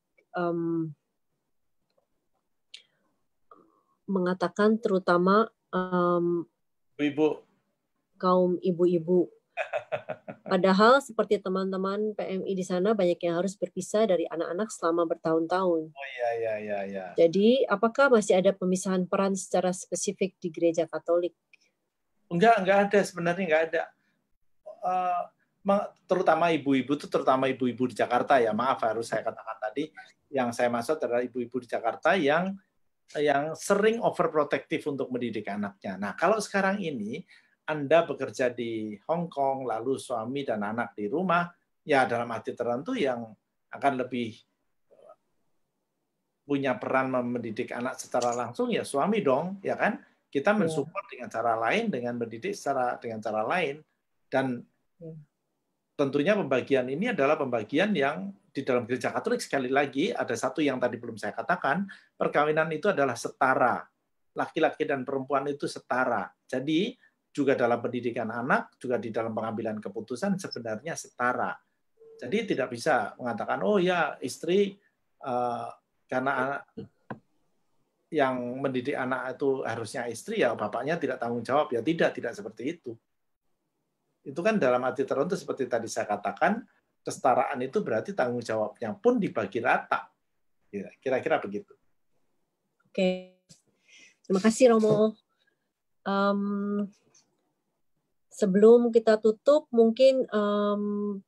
mengatakan terutama ibu, kaum ibu-ibu. Padahal seperti teman-teman PMI di sana banyak yang harus berpisah dari anak-anak selama bertahun-tahun. Oh iya. Jadi apakah masih ada pemisahan peran secara spesifik di gereja Katolik? Enggak ada, sebenarnya enggak ada. Terutama ibu-ibu itu, terutama ibu-ibu di Jakarta ya, maaf harus saya katakan tadi, yang saya maksud adalah ibu-ibu di Jakarta yang sering overprotective untuk mendidik anaknya. Nah, kalau sekarang ini Anda bekerja di Hong Kong, lalu suami dan anak di rumah, ya dalam arti tertentu yang akan lebih punya peran mendidik anak secara langsung ya suami dong, ya kan? Kita mensupport dengan cara lain, dengan mendidik dengan cara lain, dan tentunya pembagian ini adalah pembagian yang di dalam gereja Katolik, sekali lagi ada satu yang tadi belum saya katakan, perkawinan itu adalah setara. Laki-laki dan perempuan itu setara. Jadi juga dalam pendidikan anak, juga di dalam pengambilan keputusan sebenarnya setara. Jadi tidak bisa mengatakan, oh ya istri karena yang mendidik anak itu harusnya istri, ya bapaknya tidak tanggung jawab. Ya tidak seperti itu. Itu kan dalam arti tertentu seperti tadi saya katakan, kesetaraan itu berarti tanggung jawabnya pun dibagi rata. Kira-kira begitu. Oke. Terima kasih, Romo. Sebelum kita tutup, mungkin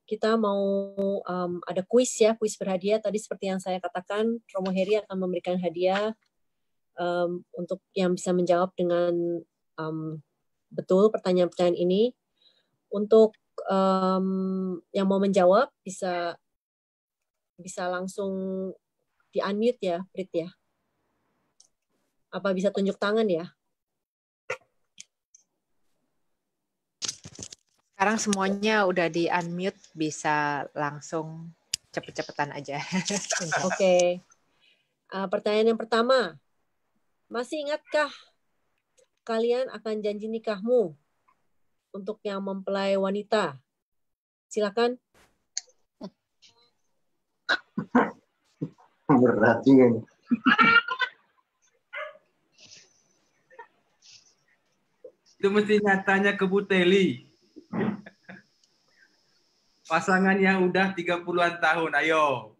kita mau ada kuis ya, kuis berhadiah. Tadi seperti yang saya katakan, Romo Heri akan memberikan hadiah untuk yang bisa menjawab dengan betul pertanyaan-pertanyaan ini. Untuk yang mau menjawab bisa langsung di-unmute ya, Prit ya. Apa bisa tunjuk tangan ya? Sekarang semuanya udah di-unmute, bisa langsung cepet-cepetan aja. Oke. Pertanyaan yang pertama. Masih ingatkah kalian akan janji nikahmu untuk yang mempelai wanita? Silakan. Berat juga nih. Itu mesti nyatanya ke Bu Teli. Pasangan yang udah 30-an tahun, ayo.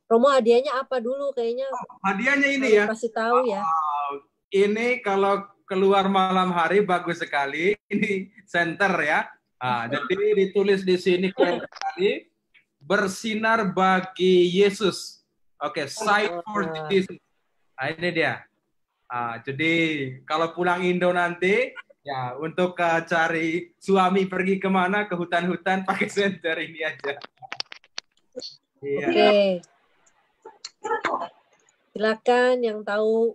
Romo, hadiahnya apa dulu kayaknya? Hadiahnya ini ya. Kasih tahu ya. Ini kalau keluar malam hari bagus sekali. Ini center ya. Jadi ditulis di sini keren sekali. Bersinar bagi Yesus. Oke, sight for Jesus. Nah, ini dia. Jadi kalau pulang Indo nanti, ya untuk cari suami pergi kemana, ke hutan-hutan, pakai center ini aja. Iya. Oke. Silakan yang tahu,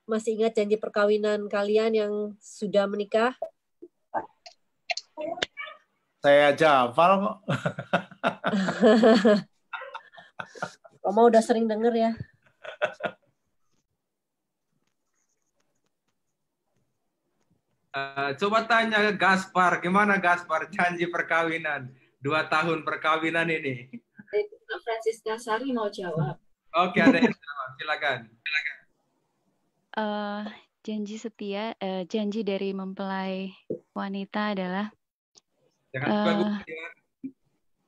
masih ingat janji perkawinan kalian yang sudah menikah? Saya aja hafal kok. Romo udah sering denger ya. Coba tanya Gaspar, gimana Gaspar janji perkawinan? 2 tahun perkawinan ini. Francisca Sari mau jawab. Oke, ada yang jawab. Silakan. Janji setia, janji dari mempelai wanita adalah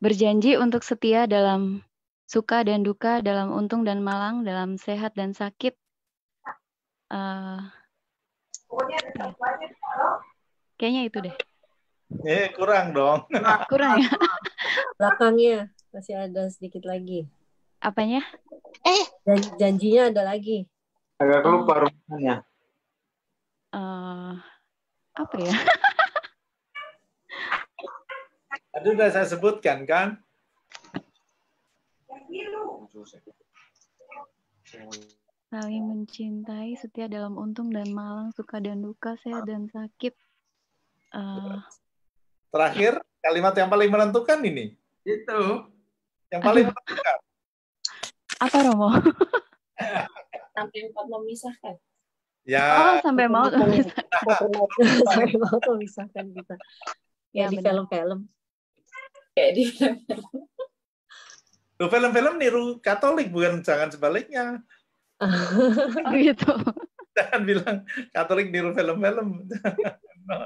berjanji untuk setia dalam suka dan duka, dalam untung dan malang, dalam sehat dan sakit. Kayaknya itu deh. Kurang dong. Kurang ya? Belakangnya masih ada sedikit lagi. Apanya? Janjinya ada lagi. Agak lupa rumahnya. Apa ya? Tadi udah saya sebutkan kan? Saling mencintai, setia dalam untung dan malang, suka dan duka, sehat dan sakit. Terakhir, kalimat yang paling menentukan ini. Itu. Yang paling menentukan. Apa, Romo? Sampai maut memisahkan. Ya. Sampai maut memisahkan. Sampai maut memisahkan kita. Ya, di film-film. Kayak di film-film. Film-film niru Katolik, bukan jangan sebaliknya. Oh gitu. Jangan bilang Katolik niru film-film. No.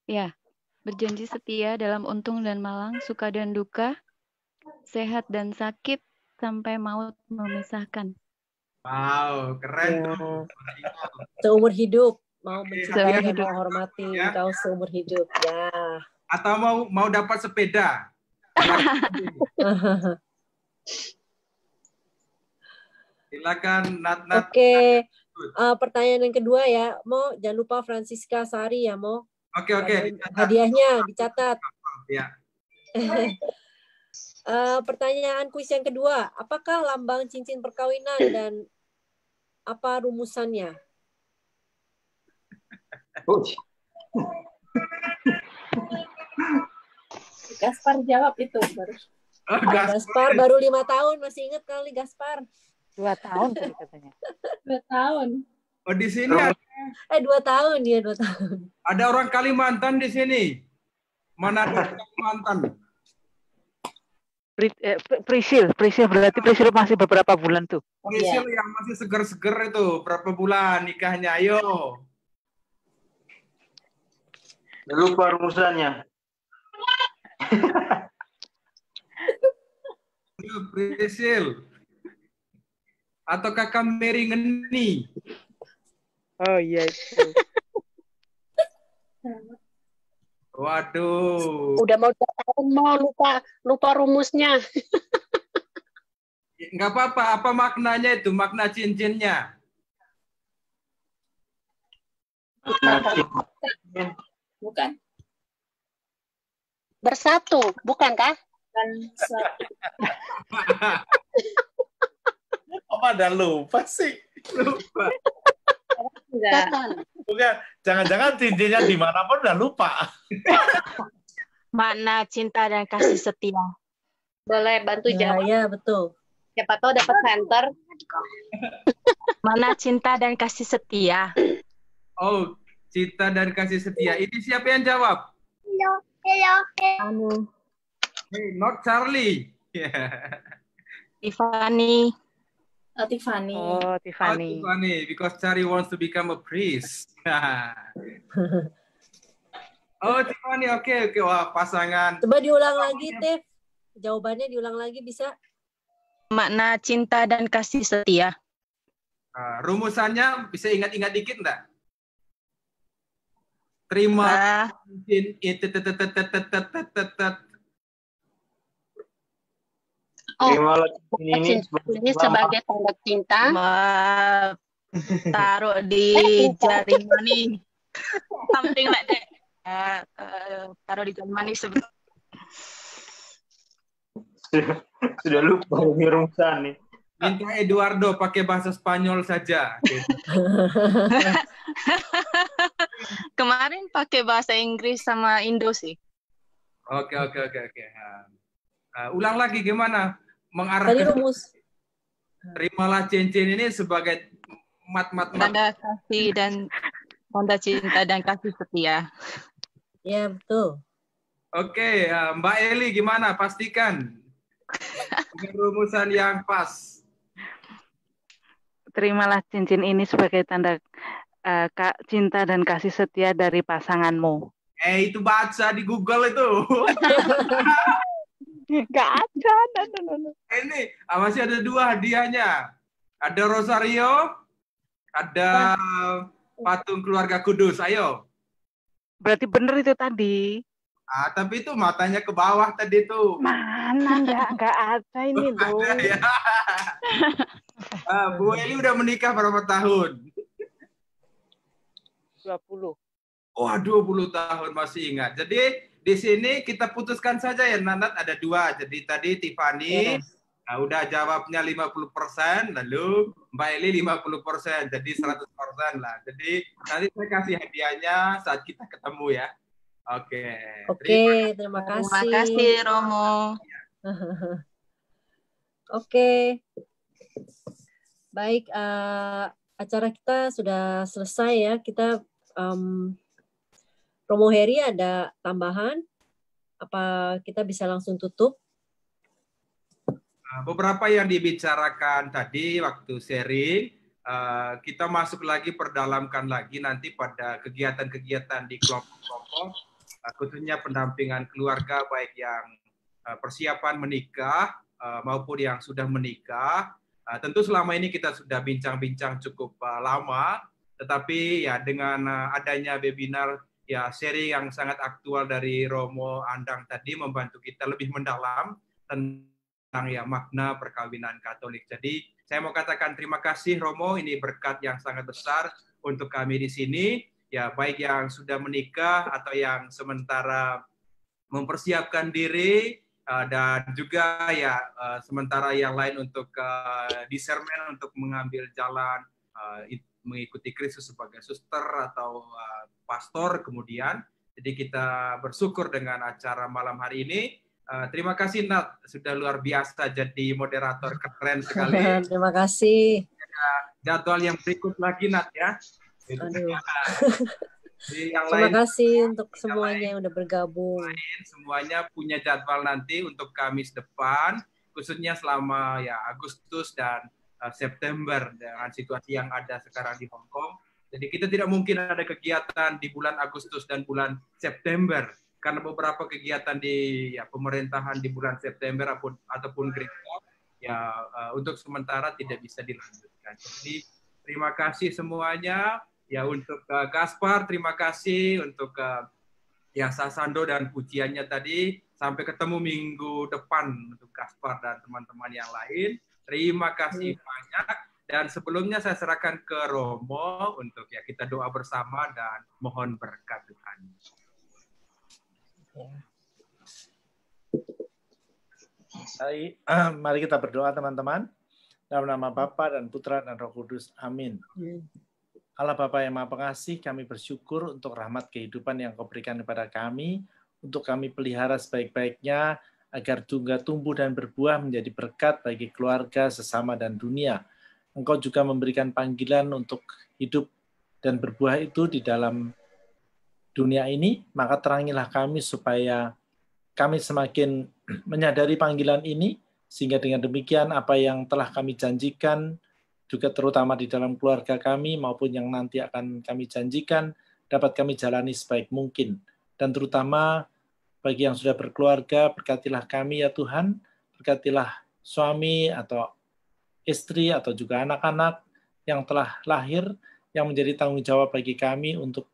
Ya, berjanji setia dalam untung dan malang, suka dan duka, sehat dan sakit, sampai maut memisahkan. Wow, keren. Ya. Seumur hidup, mau mencintai dan menghormati engkau seumur hidup. Ya. Atau mau dapat sepeda. Silakan Nat. Oke. Pertanyaan yang kedua ya, Mo, jangan lupa Francisca Sari ya, Mo. Oke. Hadiahnya dicatat. Ya. Pertanyaan kuis yang kedua, apakah lambang cincin perkawinan dan apa rumusannya? Gaspar jawab itu baru. Gaspar baru 5 tahun, masih ingat kali Gaspar? 2 tahun tadi katanya. 2 tahun. Oh, di sini ada. 2 tahun ya, 2 tahun. Ada orang Kalimantan di sini. Mana ada Kalimantan? Prisil berarti Prisil masih beberapa bulan tuh. Prisil yang masih seger-seger itu berapa bulan nikahnya? Ayo. Lupa rumusannya. Prisil. Atau Kakak Mary Ngeni? Oh iya itu. Waduh. Udah mau 2 tahun mau lupa rumusnya. Enggak apa-apa. Apa maknanya itu? Makna cincinnya? Bukan. Bersatu, bukan kah? Bukan. Kok pada lupa sih? Lupa. Enggak. Bukan, jangan-jangan cincinnya dimanapun udah lupa. Makna cinta dan kasih setia. Boleh bantu jawab? Ya, betul. Siapa tahu dapat center. Makna cinta dan kasih setia. Oh, cinta dan kasih setia. Ini siapa yang jawab? Hello. Hey, not Charlie. Tiffany. Tiffany. Oh, Tiffany. Tiffany, because Charlie wants to become a priest. Oh, Tiffany, oke. Wah, pasangan. Coba diulang lagi, Tiff. Jawabannya diulang lagi bisa? Makna cinta dan kasih setia. Rumusannya bisa ingat-ingat dikit enggak? Terima Terimalah ini sebagai tanda cinta. Taruh di jari mani. Something like that. Taruh di jari mani sebelum. Sudah lupa ini rumusan nih. Minta Eduardo pakai bahasa Spanyol saja. Kemarin pakai bahasa Inggris sama Indo sih. Oke. Ulang lagi gimana? Mengarah Tadi ke rumus. Terimalah cincin ini sebagai tanda kasih dan tanda cinta dan kasih setia. Ya, betul. Oke, Mbak Eli gimana? Pastikan rumusan yang pas. Terimalah cincin ini sebagai tanda cinta dan kasih setia dari pasanganmu. Itu baca di Google itu. Nggak ada. Ini masih ada 2 hadiahnya. Ada Rosario, ada patung keluarga kudus. Ayo. Berarti benar itu tadi. Tapi itu matanya ke bawah tadi tuh. Mana nggak ada ini loh. Ya. Bu Eli udah menikah berapa tahun? 20. Wah, 20 tahun masih ingat. Jadi di sini kita putuskan saja ya, Nanat ada 2. Jadi tadi Tiffany udah jawabnya 50%, lalu Mbak Eli 50%, jadi 100% lah. Jadi nanti saya kasih hadiahnya saat kita ketemu ya. Oke. Terima kasih. Terima kasih, Romo. Oke. Baik, acara kita sudah selesai ya. Kita Romo Heri ada tambahan? Apa kita bisa langsung tutup? Beberapa yang dibicarakan tadi waktu sharing, kita masuk lagi, perdalamkan lagi nanti pada kegiatan-kegiatan di kelompok-kelompok, khususnya pendampingan keluarga baik yang persiapan menikah maupun yang sudah menikah. Tentu selama ini kita sudah bincang-bincang cukup lama, tetapi ya dengan adanya webinar ya sharing yang sangat aktual dari Romo Andang tadi membantu kita lebih mendalam tentang ya makna perkawinan Katolik. Jadi saya mau katakan terima kasih Romo, ini berkat yang sangat besar untuk kami di sini, ya baik yang sudah menikah atau yang sementara mempersiapkan diri, dan juga ya sementara yang lain untuk discernment untuk mengambil jalan mengikuti Kristus sebagai suster atau pastor kemudian. Jadi kita bersyukur dengan acara malam hari ini. Terima kasih Nat, sudah luar biasa jadi moderator, keren sekali. Terima kasih. Jadwal yang berikut lagi Nat ya. Aduh. Yang Terima lain, kasih untuk semuanya yang udah bergabung. Semuanya punya jadwal nanti untuk Kamis depan, khususnya selama ya Agustus dan September dengan situasi yang ada sekarang di Hong Kong. Jadi kita tidak mungkin ada kegiatan di bulan Agustus dan bulan September karena beberapa kegiatan di ya, pemerintahan di bulan September ataupun gereja ya untuk sementara tidak bisa dilanjutkan. Jadi terima kasih semuanya. Ya untuk Kaspar, terima kasih untuk ya Sasando dan pujiannya tadi. Sampai ketemu minggu depan untuk Kaspar dan teman-teman yang lain. Terima kasih banyak. Dan sebelumnya saya serahkan ke Romo untuk ya kita doa bersama dan mohon berkat Tuhan. Baik, mari kita berdoa teman-teman. Dalam nama Bapa dan Putra dan Roh Kudus. Amin. Allah Bapa yang Maha Pengasih, kami bersyukur untuk rahmat kehidupan yang Kau berikan kepada kami, untuk kami pelihara sebaik-baiknya, agar juga tumbuh dan berbuah menjadi berkat bagi keluarga, sesama, dan dunia. Engkau juga memberikan panggilan untuk hidup dan berbuah itu di dalam dunia ini, maka terangilah kami supaya kami semakin menyadari panggilan ini, sehingga dengan demikian apa yang telah kami janjikan, juga terutama di dalam keluarga kami maupun yang nanti akan kami janjikan, dapat kami jalani sebaik mungkin. Dan terutama bagi yang sudah berkeluarga, berkatilah kami ya Tuhan, berkatilah suami atau istri atau juga anak-anak yang telah lahir, yang menjadi tanggung jawab bagi kami untuk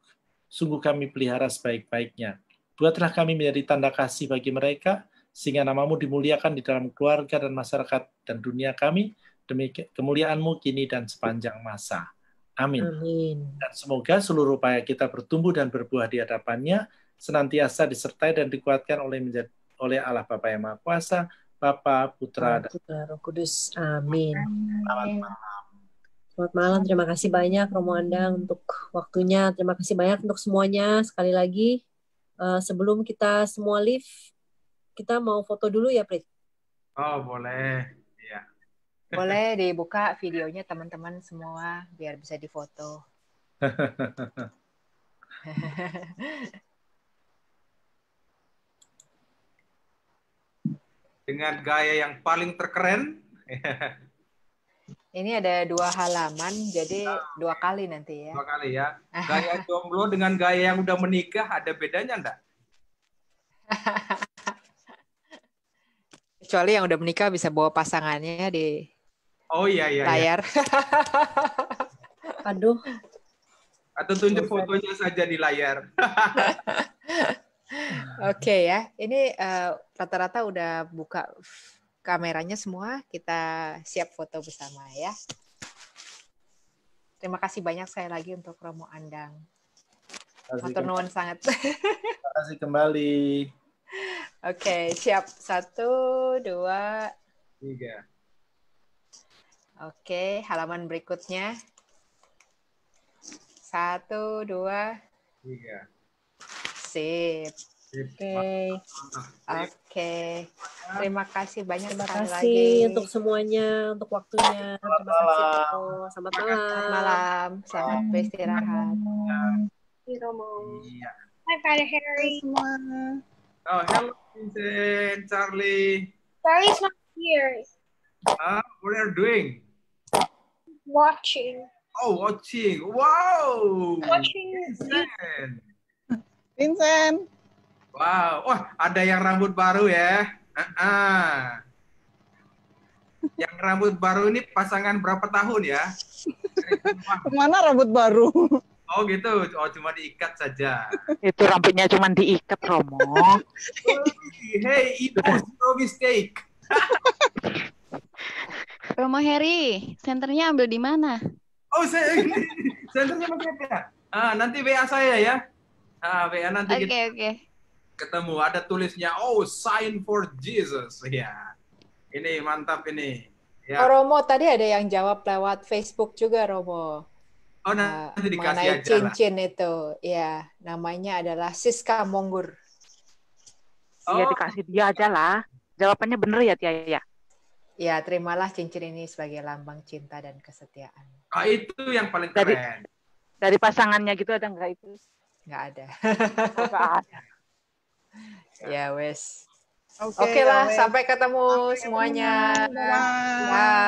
sungguh kami pelihara sebaik-baiknya. Buatlah kami menjadi tanda kasih bagi mereka, sehingga namamu dimuliakan di dalam keluarga dan masyarakat dan dunia kami, demi kemuliaan-Mu kini dan sepanjang masa. Amin. Amin. Dan semoga seluruh upaya kita bertumbuh dan berbuah di hadapan-Nya senantiasa disertai dan dikuatkan oleh Allah Bapa yang Maha Kuasa, Bapa, Putra, dan Roh Kudus. Amin. Selamat malam. Selamat malam. Terima kasih banyak Romo Andang untuk waktunya. Terima kasih banyak untuk semuanya. Sekali lagi, sebelum kita semua leave, kita mau foto dulu ya, Prit? Oh, boleh. Iya. Boleh dibuka videonya teman-teman semua biar bisa difoto. Dengan gaya yang paling terkeren. Ini ada 2 halaman, jadi 2 kali nanti ya. 2 kali ya. Gaya jomblo dengan gaya yang udah menikah ada bedanya enggak? Kecuali yang udah menikah bisa bawa pasangannya di layar. Aduh. Atau tunjuk fotonya saja di layar. Oke ya, ini rata-rata udah buka kameranya semua, kita siap foto bersama ya. Terima kasih banyak sekali lagi untuk Romo Andang. Matur nuwun sangat. Terima kasih kembali. Oke, siap. 1, 2, 3. Oke, halaman berikutnya. 1, 2, 3. Sip. Oke. Terima kasih banyak Terima sekali kasih lagi. untuk semuanya, untuk waktunya. Terima kasih. Selamat malam. Selamat malam. Selamat beristirahat. Iya. Hi, Father Harry. Oh, hello, Vincent, Charlie. Charlie's not here. What are you doing? Watching. Oh, watching. Wow. Watching. Vincent. Wow. Wah, ada yang rambut baru ya. Yang rambut baru ini pasangan berapa tahun ya? Kemana rambut baru? Oh gitu. Oh, cuma diikat saja. Itu rambutnya cuma diikat, Romo. Hey, itu no mistake. Romo Heri, senternya ambil di mana? Oh, senternya masih ada. Nanti WA saya ya. WA nanti Oke. ketemu. Ada tulisnya, oh, sign for Jesus. Ya, ini mantap ini. Ya. Oh, Romo, tadi ada yang jawab lewat Facebook juga, Romo. Oh, nanti dikasih mengenai aja cincin lah. Itu. Ya, namanya adalah Siska Monggur. Iya, dikasih dia aja lah. Jawabannya bener ya, Tia ya? Ya, terimalah cincin ini sebagai lambang cinta dan kesetiaan. Oh, itu yang paling keren. Dari pasangannya gitu ada nggak itu? Nggak ada. Nggak ada. Ya, wes. Oke Oke lah, wes. sampai ketemu semuanya. Bye. Bye.